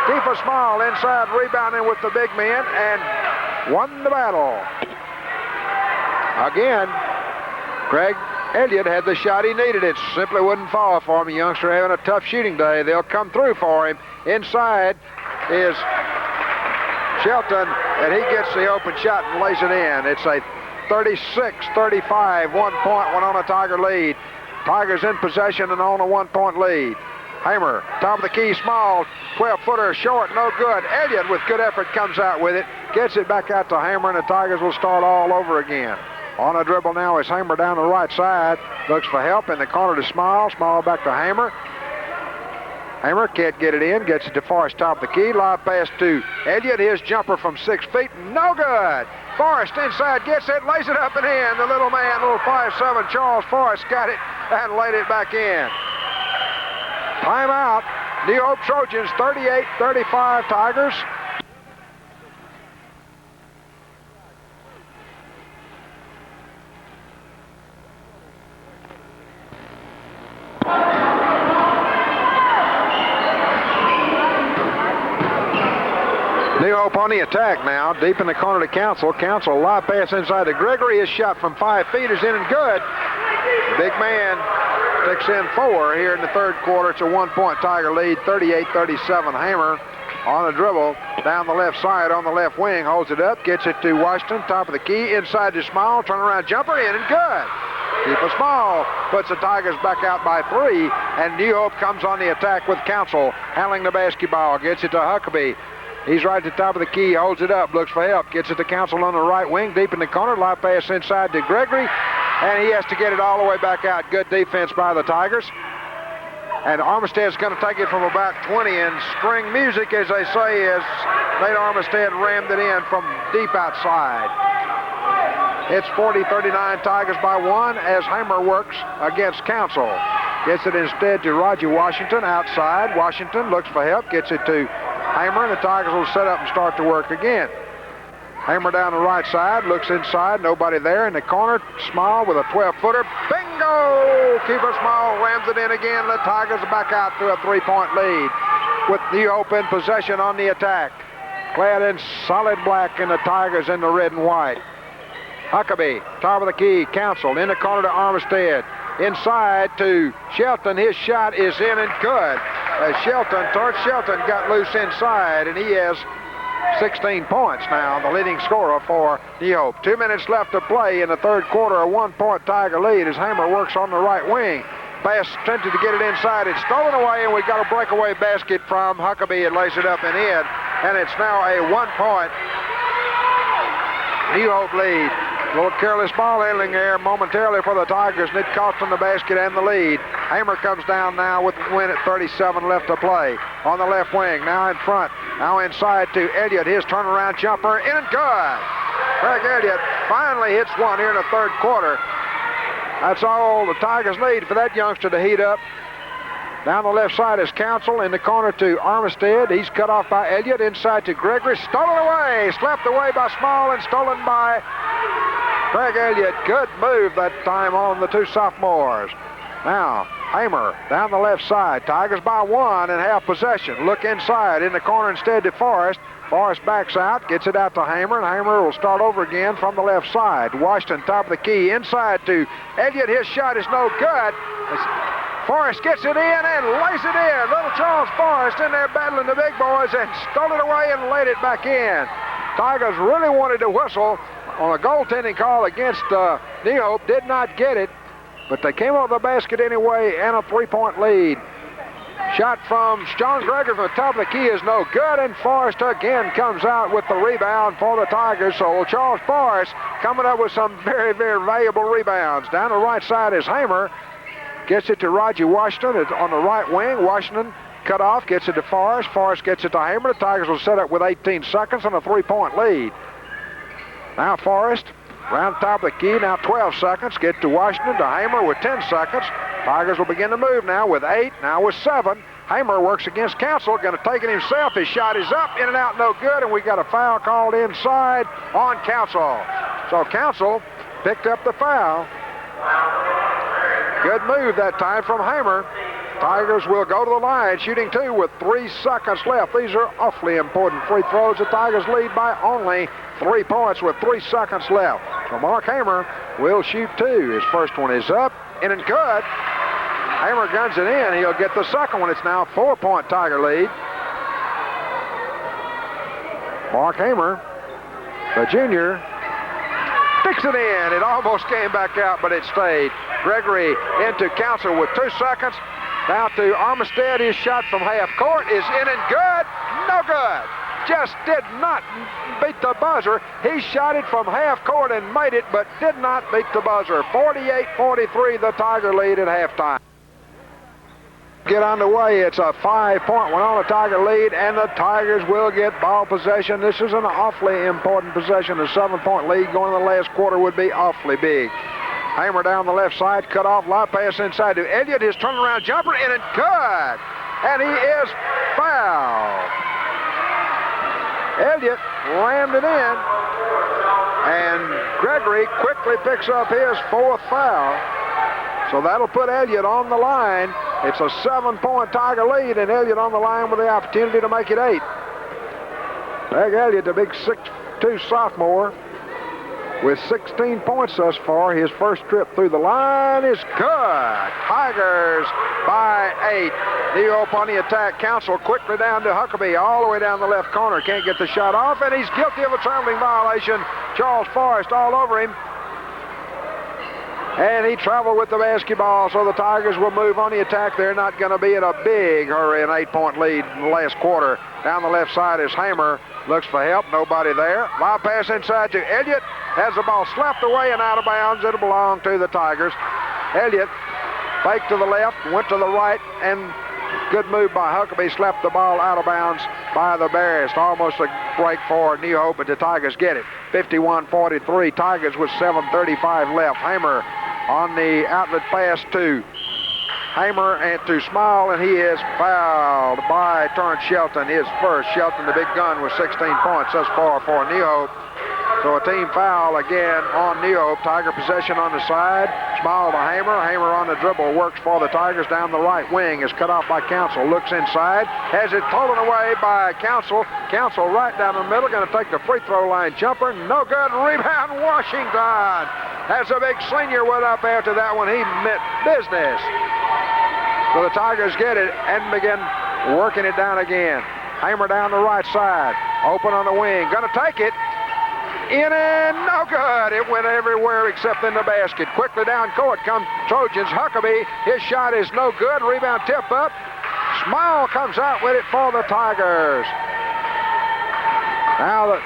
Keeper Small inside, rebounding with the big men, and won the battle. Again, Greg Elliott had the shot he needed. It simply wouldn't fall for him. A youngster having a tough shooting day. They'll come through for him. Inside is Shelton, and he gets the open shot and lays it in. It's a 36-35, 1 point, Winona Tiger lead. Tigers in possession and on a 1 point lead. Hamer, top of the key, Small, 12-footer, short, no good. Elliott with good effort comes out with it, gets it back out to Hamer, and the Tigers will start all over again. On a dribble now is Hamer down the right side. Looks for help in the corner to Small. Small back to Hamer. Hamer can't get it in. Gets it to Forrest, top of the key. Lob pass to Elliott. His jumper from 6 feet. No good. Forrest inside gets it, lays it up and in. The little man, little 5'7", Charles Forrest got it and laid it back in. Timeout. New Hope Trojans 38-35 Tigers. New Hope on the attack now, deep in the corner to Council. Council, live pass inside to Gregory. His shot from 5 feet is in and good. The big man takes in 4 here in the third quarter. It's a 1 point Tiger lead, 38-37. Hamer on a dribble down the left side on the left wing, holds it up, gets it to Washington, top of the key, inside to Small, turnaround jumper, in and good. Keeper Small puts the Tigers back out by 3, and New Hope comes on the attack with Council handling the basketball, gets it to Huckabee. He's right at the top of the key, holds it up, looks for help, gets it to Council on the right wing, deep in the corner, live pass inside to Gregory, and he has to get it all the way back out. Good defense by the Tigers. And Armistead's going to take it from about 20, and string music, as they say, as Nate Armistead rammed it in from deep outside. It's 40-39 Tigers by 1 as Hamer works against Council. Gets it instead to Roger Washington outside. Washington looks for help, gets it to Hamer, and the Tigers will set up and start to work again. Hamer down the right side, looks inside, nobody there. In the corner, Small with a 12-footer. Bingo! Keeper Small rams it in again. The Tigers are back out to a 3 point lead with New Hope in possession on the attack. Clad in solid black and the Tigers in the red and white. Huckabee, top of the key, Council, in the corner to Armistead. Inside to Shelton. His shot is in and good. As Torch Shelton got loose inside, and he has 16 points now, the leading scorer for New Hope. 2 minutes left to play in the third quarter, a 1 point Tiger lead as Hamer works on the right wing. Pass attempted to get it inside. It's stolen away, and we got a breakaway basket from Huckabee and lays it up and in. And it's now a 1 point New Hope lead. A little careless ball handling there momentarily for the Tigers, and it cost them the basket and the lead. Hamer comes down now with the win at 37 left to play. On the left wing, now in front, now inside to Elliott. His turnaround jumper, in and good. Greg Elliott finally hits one here in the third quarter. That's all the Tigers need for that youngster to heat up. Down the left side is Council, in the corner to Armistead. He's cut off by Elliott, inside to Gregory. Stolen away, slapped away by Small and stolen by Greg Elliott. Good move that time on the two sophomores. Now, Hamer down the left side. Tigers by 1 and have possession. Look inside, in the corner instead to Forrest. Forrest backs out, gets it out to Hamer, and Hamer will start over again from the left side. Washington, top of the key, inside to Elliott. His shot is no good. Forrest gets it in and lays it in. Little Charles Forrest in there battling the big boys and stole it away and laid it back in. Tigers really wanted to whistle on a goaltending call against New Hope. Did not get it, but they came over the basket anyway and a 3 point lead. Shot from John Gregory from the top of the key is no good, and Forrest again comes out with the rebound for the Tigers. So Charles Forrest coming up with some very, very valuable rebounds. Down the right side is Hamer. Gets it to Roger Washington. It's on the right wing. Washington cut off, gets it to Forrest. Forrest gets it to Hamer. The Tigers will set up with 18 seconds and a 3-point lead. Now Forrest, around the top of the key, now 12 seconds. Get to Washington, to Hamer with 10 seconds. Tigers will begin to move now with 8, now with 7. Hamer works against Council, going to take it himself. His shot is up, in and out, no good, and we got a foul called inside on Council. So Council picked up the foul. Good move that time from Hamer. Tigers will go to the line, shooting 2 with 3 seconds left. These are awfully important free throws. The Tigers lead by only 3 points with 3 seconds left. So Mark Hamer will shoot 2. His first one is up, in and good. Hamer guns it in. He'll get the second one. It's now a 4-point Tiger lead. Mark Hamer, the junior, picks it in. It almost came back out, but it stayed. Gregory into Council with 2 seconds. Now to Armistead. His shot from half court is in and good. No good. Just did not beat the buzzer. He shot it from half court and made it, but did not beat the buzzer. 48-43, the Tiger lead at halftime. Get underway. It's a 5-point Winona Tiger lead, and the Tigers will get ball possession. This is an awfully important possession. A 7-point lead going in the last quarter would be awfully big. Hamer down the left side, cut off, lob pass inside to Elliott. His turnaround jumper, in and good. And he is fouled. Elliott rammed it in, and Gregory quickly picks up his 4th foul. So that'll put Elliott on the line. It's a 7-point Tiger lead, and Elliott on the line with the opportunity to make it 8. Greg Elliott, the big 6'2" sophomore, with 16 points thus far. His first trip through the line is good. Tigers by 8. New Hope on the attack. Council quickly down to Huckabee, all the way down the left corner. Can't get the shot off, and he's guilty of a traveling violation. Charles Forrest all over him. And he traveled with the basketball, so the Tigers will move on the attack. They're not going to be in a big hurry, an 8-point lead in the last quarter. Down the left side is Hamer. Looks for help, nobody there. Lob pass inside to Elliott. Has the ball slapped away and out of bounds. It'll belong to the Tigers. Elliott faked to the left, went to the right, and good move by Huckabee. Slapped the ball out of bounds by the Bears. Almost a break for New Hope, but the Tigers get it. 51-43, Tigers with 7:35 left. Hamer on the outlet pass to Hamer and to Smile, and he is fouled by Terrence Shelton. His first. Shelton, the big gun, with 16 points thus far for New Hope. So a team foul again on New Hope. Tiger possession on the side. Smile to Hamer. Hamer on the dribble works for the Tigers down the right wing. Is cut off by Council. Looks inside. Has it stolen away by Council. Council right down the middle. Going to take the free throw line jumper. No good. Rebound Washington. Has a big senior went up after that one. He meant business. So the Tigers get it and begin working it down again. Hamer down the right side. Open on the wing. Going to take it. In and no good. It went everywhere except in the basket. Quickly down court comes Trojans. Huckabee. His shot is no good. Rebound tip up. Smile comes out with it for the Tigers. Now the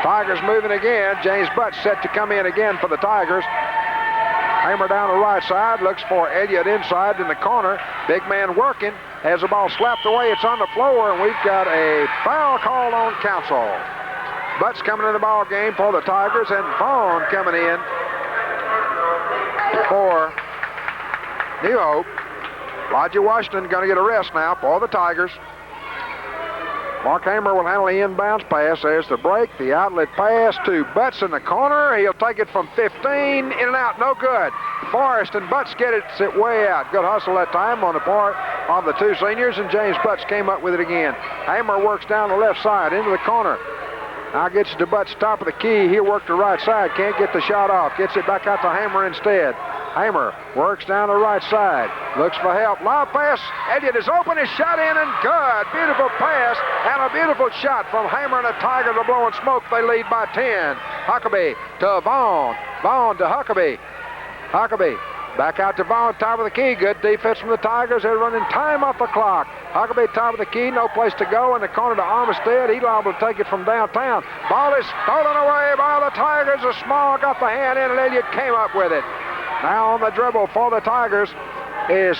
Tigers moving again. James Butts set to come in again for the Tigers. Hamer down the right side. Looks for Elliott inside in the corner. Big man working. Has the ball slapped away. It's on the floor, and we've got a foul call on Council. Butts coming in the ball game for the Tigers, and Vaughn coming in for New Hope. Roger Washington going to get a rest now for the Tigers. Mark Hamer will handle the inbounds pass. There's the break, the outlet pass to Butts in the corner. He'll take it from 15, in and out, no good. Forrest and Butts get it way out. Good hustle that time on the part of the two seniors, and James Butts came up with it again. Hamer works down the left side into the corner. Now gets it to Butts, top of the key. He'll work the right side. Can't get the shot off. Gets it back out to Hamer instead. Hamer works down the right side. Looks for help. Lob pass. Elliott is open. His shot in and good. Beautiful pass and a beautiful shot from Hamer, and the Tigers are blowing smoke. They lead by 10. Huckabee to Vaughn. Vaughn to Huckabee. Huckabee Back out to Vaughn, top of the key. Good defense from the Tigers. They're running time off the clock. Huckabee, top of the key, no place to go. In the corner to Armistead. He's liable to take it from downtown. Ball is stolen away by the Tigers. The Small got the hand in, and Elliott came up with it. Now on the dribble for the Tigers is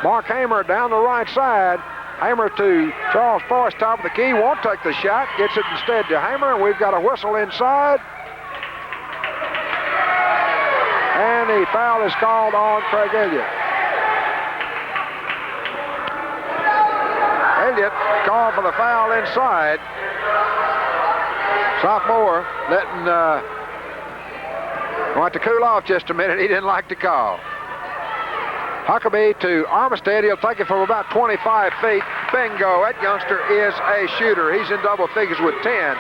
Mark Hamer down the right side. Hamer to Charles Forrest, top of the key. Won't take the shot. Gets it instead to Hamer, and we've got a whistle inside. And the foul is called on Craig Elliott. Elliott called for the foul inside. Sophomore letting want to cool off just a minute. He didn't like the call. Huckabee to Armistead. He'll take it from about 25 feet. Bingo. That youngster is a shooter. He's in double figures with 10.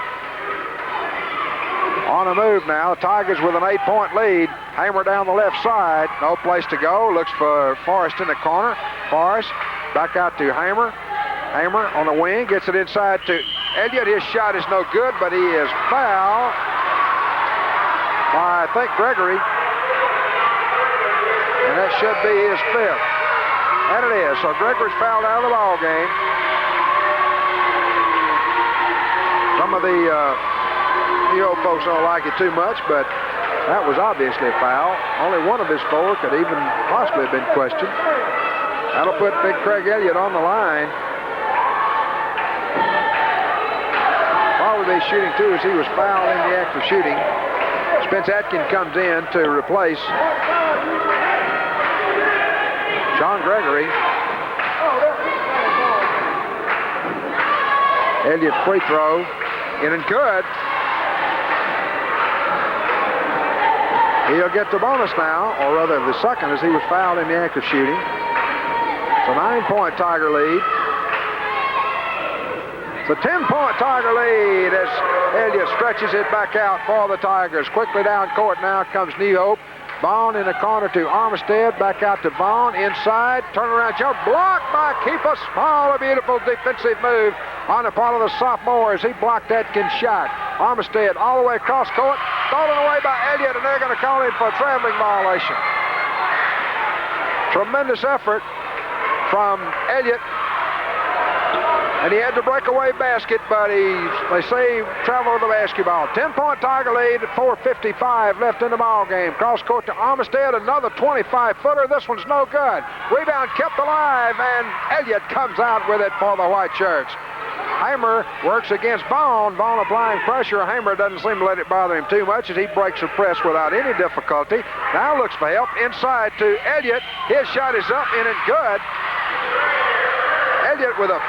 On the move now. The Tigers with an 8-point lead. Hamer down the left side. No place to go. Looks for Forrest in the corner. Forrest back out to Hamer. Hamer on the wing. Gets it inside to Elliott. His shot is no good, but he is fouled by, I think, Gregory. And that should be his fifth. And it is. So Gregory's fouled out of the ball game. Some of the old folks don't like it too much, but that was obviously a foul. Only one of his four could even possibly have been questioned. That'll put big Craig Elliott on the line. Probably shooting too, as he was fouled in the act of shooting. Spence Atkins comes in to replace John Gregory. Elliott free throw, in and good. He'll get the bonus now, or rather the second, as he was fouled in the act of shooting. It's a 9-point Tiger lead. It's a 10-point Tiger lead as Elliott stretches it back out for the Tigers. Quickly down court now comes New Hope. Vaughn in the corner to Armistead. Back out to Vaughn. Inside. Turnaround jump. Blocked by Keeper Small. A beautiful defensive move on the part of the sophomore as he blocked Atkins' shot. Armistead all the way across court. Stolen away by Elliott, and they're going to call him for a traveling violation. Tremendous effort from Elliott. And he had the breakaway basket, but they say, traveled with the basketball. 10-point Tiger lead at 4:55 left in the ball game. Cross court to Armistead, another 25-footer. This one's no good. Rebound kept alive, and Elliott comes out with it for the White Shirts. Hamer works against Vaughn. Vaughn applying pressure. Hamer doesn't seem to let it bother him too much as he breaks the press without any difficulty. Now looks for help inside to Elliott. His shot is up, in and good. Elliott with a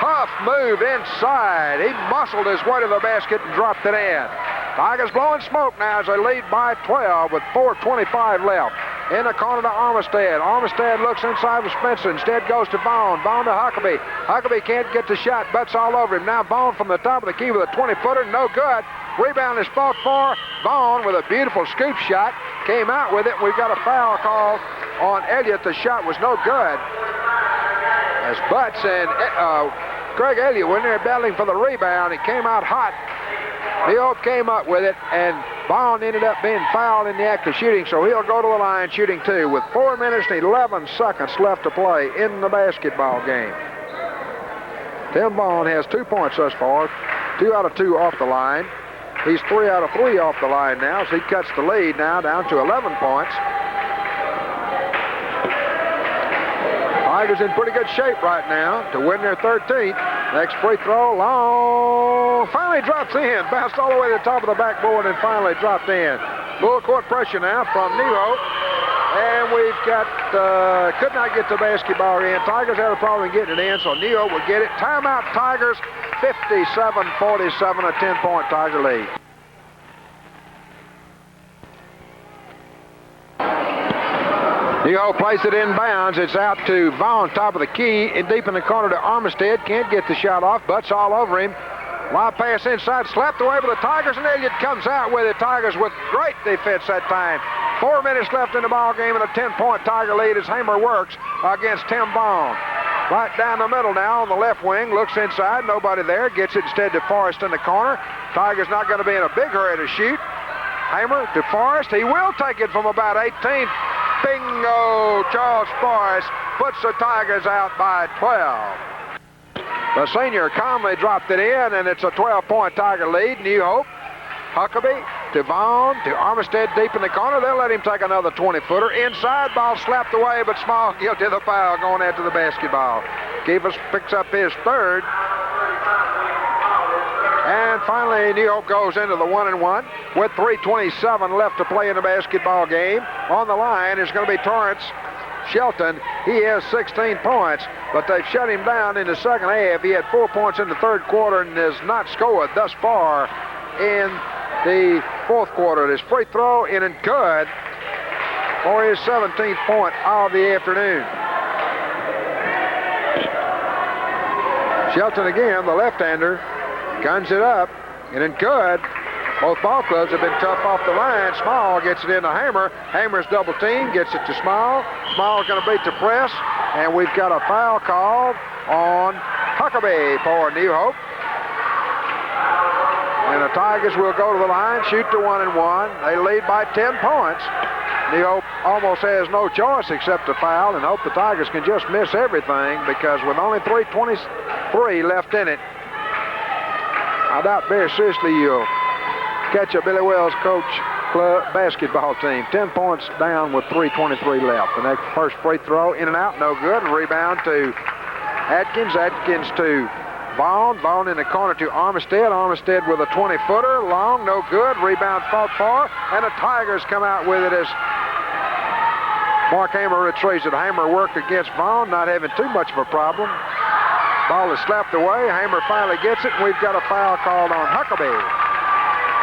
tough move inside. He muscled his way to the basket and dropped it in. Tigers blowing smoke now as they lead by 12 with 4:25 left. In the corner to Armistead. Armistead looks inside with Spencer. Instead goes to Vaughn. Vaughn to Huckabee. Huckabee can't get the shot. Butts all over him. Now Vaughn from the top of the key with a 20-footer. No good. Rebound is fought for. Vaughn with a beautiful scoop shot. Came out with it. We've got a foul call on Elliott. The shot was no good. As Butts and Craig Elliott were in there battling for the rebound. It came out hot. New Hope came up with it, and Vaughn ended up being fouled in the act of shooting, so he'll go to the line shooting two with 4 minutes and 11 seconds left to play in the basketball game. Tim Vaughn has 2 points thus far, 2 out of 2 off the line. He's 3 out of 3 off the line now, so he cuts the lead now down to 11 points. Tigers in pretty good shape right now to win their 13th. Next free throw, long, finally drops in. Bounced all the way to the top of the backboard and finally dropped in. Full court pressure now from Nero. And we've got, could not get the basketball in. Tigers had a problem getting it in, so Nero will get it. Timeout Tigers, 57-47, a 10-point Tiger lead. New Hope plays it inbounds. It's out to Vaughn, top of the key, and deep in the corner to Armistead. Can't get the shot off. Butts all over him. Lob pass inside, slapped away by the Tigers, and Elliott comes out with it. Tigers with great defense that time. 4 minutes left in the ball game, and a 10-point Tiger lead as Hamer works against Tim Vaughn. Right down the middle now on the left wing. Looks inside. Nobody there. Gets it instead to Forrest in the corner. Tigers not going to be in a big hurry to shoot. Hamer to Forrest. He will take it from about 18. Bingo! Charles Forrest puts the Tigers out by 12. The senior calmly dropped it in, and it's a 12-point Tiger lead. New Hope, Huckabee to Vaughn to Armistead deep in the corner. They'll let him take another 20-footer. Inside, ball slapped away, but Small guilty of the foul going after the basketball. Kiefer picks up his third. And finally, New Hope goes into the 1-1 with 3:27 left to play in the basketball game. On the line is going to be Torrance Shelton. He has 16 points, but they've shut him down in the second half. He had 4 points in the third quarter and has not scored thus far in the fourth quarter. His free throw in and good for his 17th point of the afternoon. Shelton again, the left-hander, guns it up, in and good. Both ball clubs have been tough off the line. Small gets it into Hamer. Hamer's double team, gets it to Small. Small's going to beat the press, and we've got a foul called on Huckabee for New Hope. And the Tigers will go to the line, shoot to 1-1. They lead by 10 points. New Hope almost has no choice except to foul and hope the Tigers can just miss everything, because with only 3:23 left in it, I doubt very seriously you'll catch a Billy Wells coach club basketball team. 10 points down with 3:23 left. The next first free throw in and out, no good. Rebound to Atkins. Atkins to Vaughn. Vaughn in the corner to Armistead. Armistead with a 20-footer. Long, no good. Rebound fought for. And the Tigers come out with it as Mark Hamer retrieves it. Hamer worked against Vaughn, not having too much of a problem. Ball is slapped away. Hamer finally gets it, and we've got a foul called on Huckabee.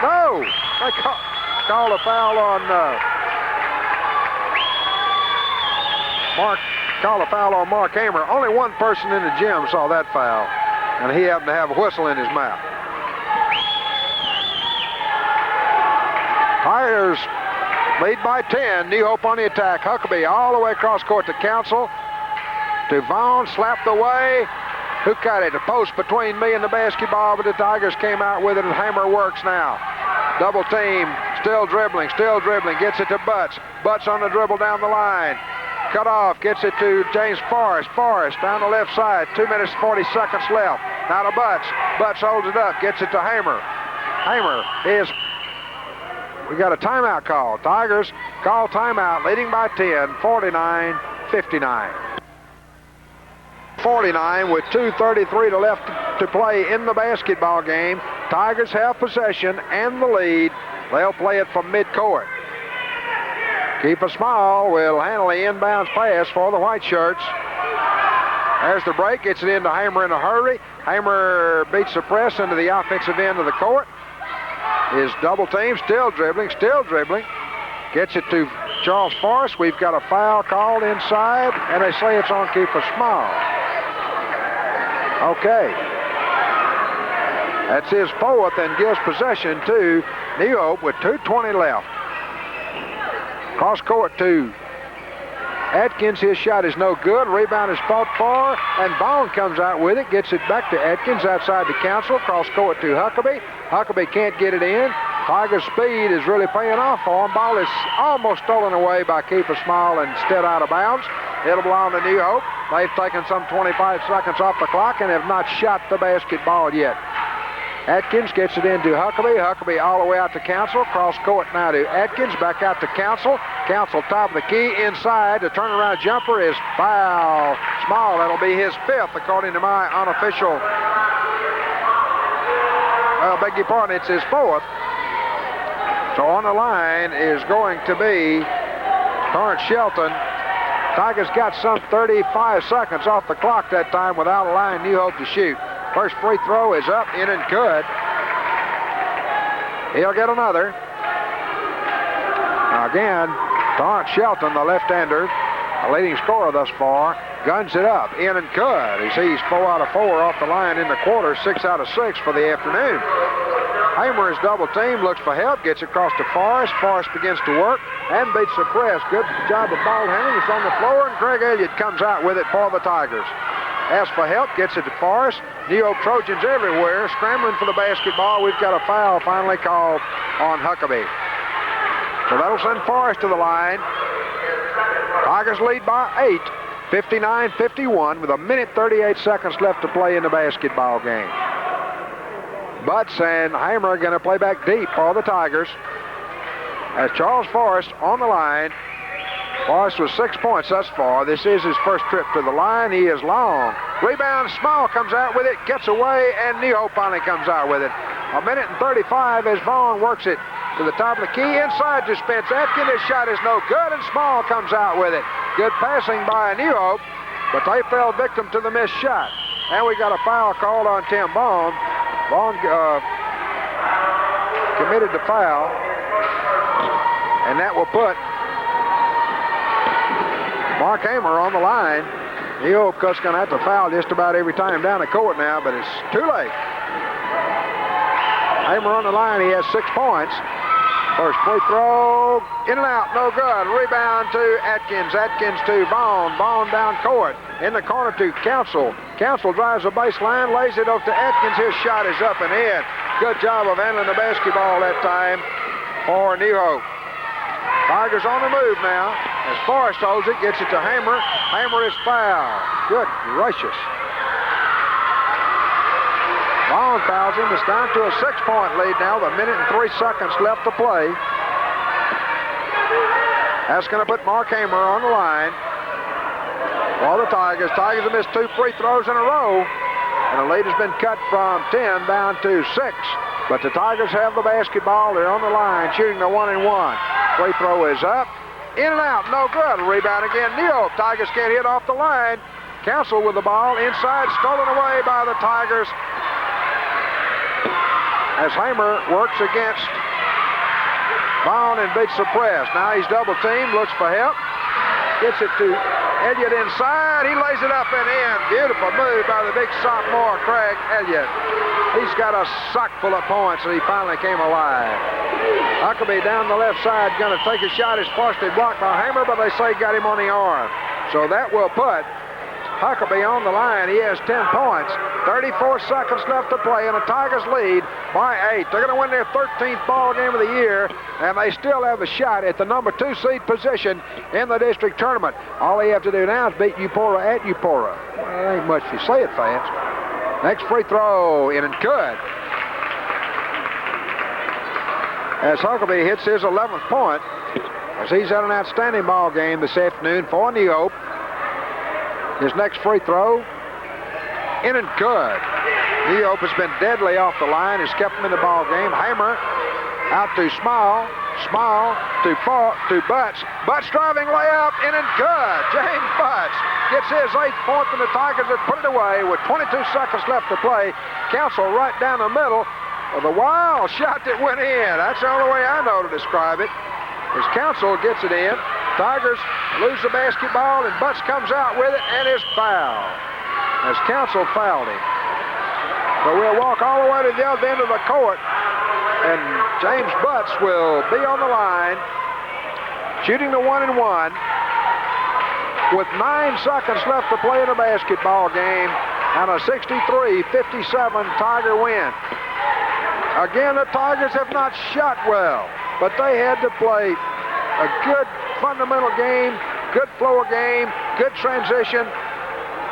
No! They called a foul on Mark Hamer. Only one person in the gym saw that foul, and he happened to have a whistle in his mouth. Tigers lead by 10. New Hope on the attack. Huckabee all the way across court to Council. To Vaughn, slapped away. Who got it? A post between me and the basketball, but the Tigers came out with it, and Hamer works now. Double team, still dribbling, gets it to Butts. Butts on the dribble down the line. Cut off, gets it to James Forrest. Forrest down the left side, 2 minutes, 40 seconds left. Now to Butts. Butts holds it up, gets it to Hamer. Hamer is, we got a timeout call. Tigers call timeout, leading by 10, 49-59. 49 with 2:33 to left to play in the basketball game. Tigers have possession and the lead. They'll play it from midcourt. Kiefer Small will handle the inbounds pass for the White Shirts. There's the break, gets it into Hamer in a hurry. Hamer beats the press into the offensive end of the court. His double team, still dribbling. Gets it to Charles Forrest. We've got a foul called inside, and they say it's on Kiefer Small. Okay. That's his fourth and gives possession to New Hope with 2:20 left. Cross court to Atkins. His shot is no good. Rebound is fought for, and Vaughn comes out with it. Gets it back to Atkins outside the Council. Cross court to Huckabee. Huckabee can't get it in. Tigers' speed is really paying off for him. Ball is almost stolen away by Kiefer Small and instead out of bounds. It'll belong to New Hope. They've taken some 25 seconds off the clock and have not shot the basketball yet. Atkins gets it into Huckabee. Huckabee all the way out to Council. Cross court now to Atkins. Back out to Council. Council top of the key inside. The turnaround jumper is foul. Small. That'll be his fifth according to my unofficial. Beg your pardon. It's his fourth. So on the line is going to be Torrance Shelton. Tigers got some 35 seconds off the clock that time without allowing New Hope to shoot. First free throw is up, in and good. He'll get another. Now again, Torrance Shelton, the left-hander, the leading scorer thus far, guns it up, in and good. He sees 4 out of 4 off the line in the quarter, 6 out of 6 for the afternoon. Hamer is double team, looks for help, gets across to Forrest. Forrest begins to work and beats the press. Good job of ball handling. It's on the floor, and Craig Elliott comes out with it for the Tigers. Asks for help, gets it to Forrest. New Hope Trojans everywhere, scrambling for the basketball. We've got a foul finally called on Huckabee. So that'll send Forrest to the line. Tigers lead by 8, 59-51, with 1:38 left to play in the basketball game. Butts and Hamer are going to play back deep for the Tigers. As Charles Forrest on the line. Forrest with 6 points thus far. This is his first trip to the line. He is long. Rebound, Small comes out with it, gets away, and Neho finally comes out with it. 1:35 as Vaughn works it to the top of the key. Inside to Spence. Atkins, his shot is no good, and Small comes out with it. Good passing by Neho, but they fell victim to the missed shot. And we got a foul called on Tim Vaughn. Vaughn committed the foul, and that will put Mark Hamer on the line. Neho, of course, going to have to foul just about every time down the court now, but it's too late. Hamer on the line. He has 6 points. First free throw, in and out, no good. Rebound to Atkins. Atkins to Vaughn. Vaughn down court. In the corner to Council. Council drives the baseline, lays it over to Atkins. His shot is up and in. Good job of handling the basketball that time for Neho. Tigers on the move now. As Forrest holds it, gets it to Hamer. Hamer is fouled. Good gracious. Vaughn fouls him. It's down to a 6-point lead now with 1:03 left to play. That's going to put Mark Hamer on the line for the Tigers. Tigers have missed 2 free throws in a row, and the lead has been cut from 10 down to 6. But the Tigers have the basketball. They're on the line, shooting the 1-and-1. Free throw is up. In and out, no good. Rebound again, Neho. Tigers can't hit off the line. Council with the ball inside, stolen away by the Tigers. As Hamer works against Vaughn and beats the press. Now he's double teamed, looks for help. Gets it to Elliott inside. He lays it up and in. Beautiful move by the big sophomore, Craig Elliott. He's got a sock full of points, and he finally came alive. Huckabee down the left side, going to take a shot. It's partially blocked by Hamer, but they say got him on the arm. So that will put Huckabee on the line. He has 10 points. 34 seconds left to play, and the Tigers lead by 8. They're going to win their 13th ball game of the year, and they still have a shot at the number 2 seed position in the district tournament. All they have to do now is beat Eupora at Eupora. Well, it ain't much if you say it, fans. Next free throw, in and good. As Huckabee hits his 11th point, as he's had an outstanding ball game this afternoon for Neho. His next free throw, in and good. Neho has been deadly off the line, has kept him in the ball game. Hamer out to Small. Small to Butts. Butts driving layup, in and good. James Butts gets his 8th point, and the Tigers have put it away with 22 seconds left to play. Council right down the middle of the wild shot that went in. That's the only way I know to describe it. As Council gets it in, Tigers lose the basketball, and Butts comes out with it and is fouled. As Council fouled him. So we'll walk all the way to the other end of the court, and James Butts will be on the line, shooting the 1-and-1 with 9 seconds left to play in a basketball game, and a 63-57 Tiger win. Again, the Tigers have not shot well, but they had to play a good fundamental game, good flow of game, good transition,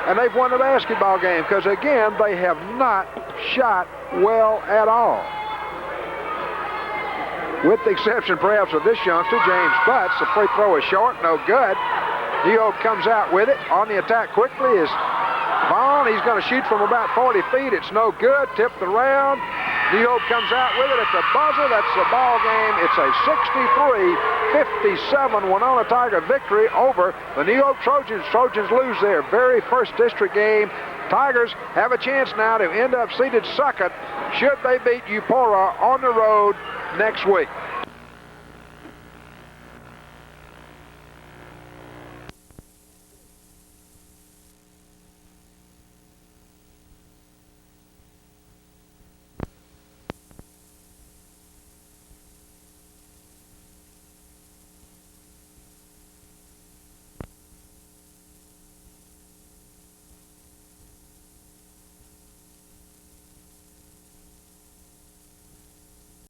and they've won the basketball game because, again, they have not shot well at all. With the exception, perhaps, of this youngster, James Butts. The free throw is short, no good. Neho comes out with it. On the attack quickly is Vaughn. He's going to shoot from about 40 feet. It's no good. Tipped around. Neho comes out with it at the buzzer. That's the ball game. It's a 63-57 Winona Tiger victory over the Neho Trojans. Trojans lose their very first district game. Tigers have a chance now to end up seated second should they beat Eupora on the road next week.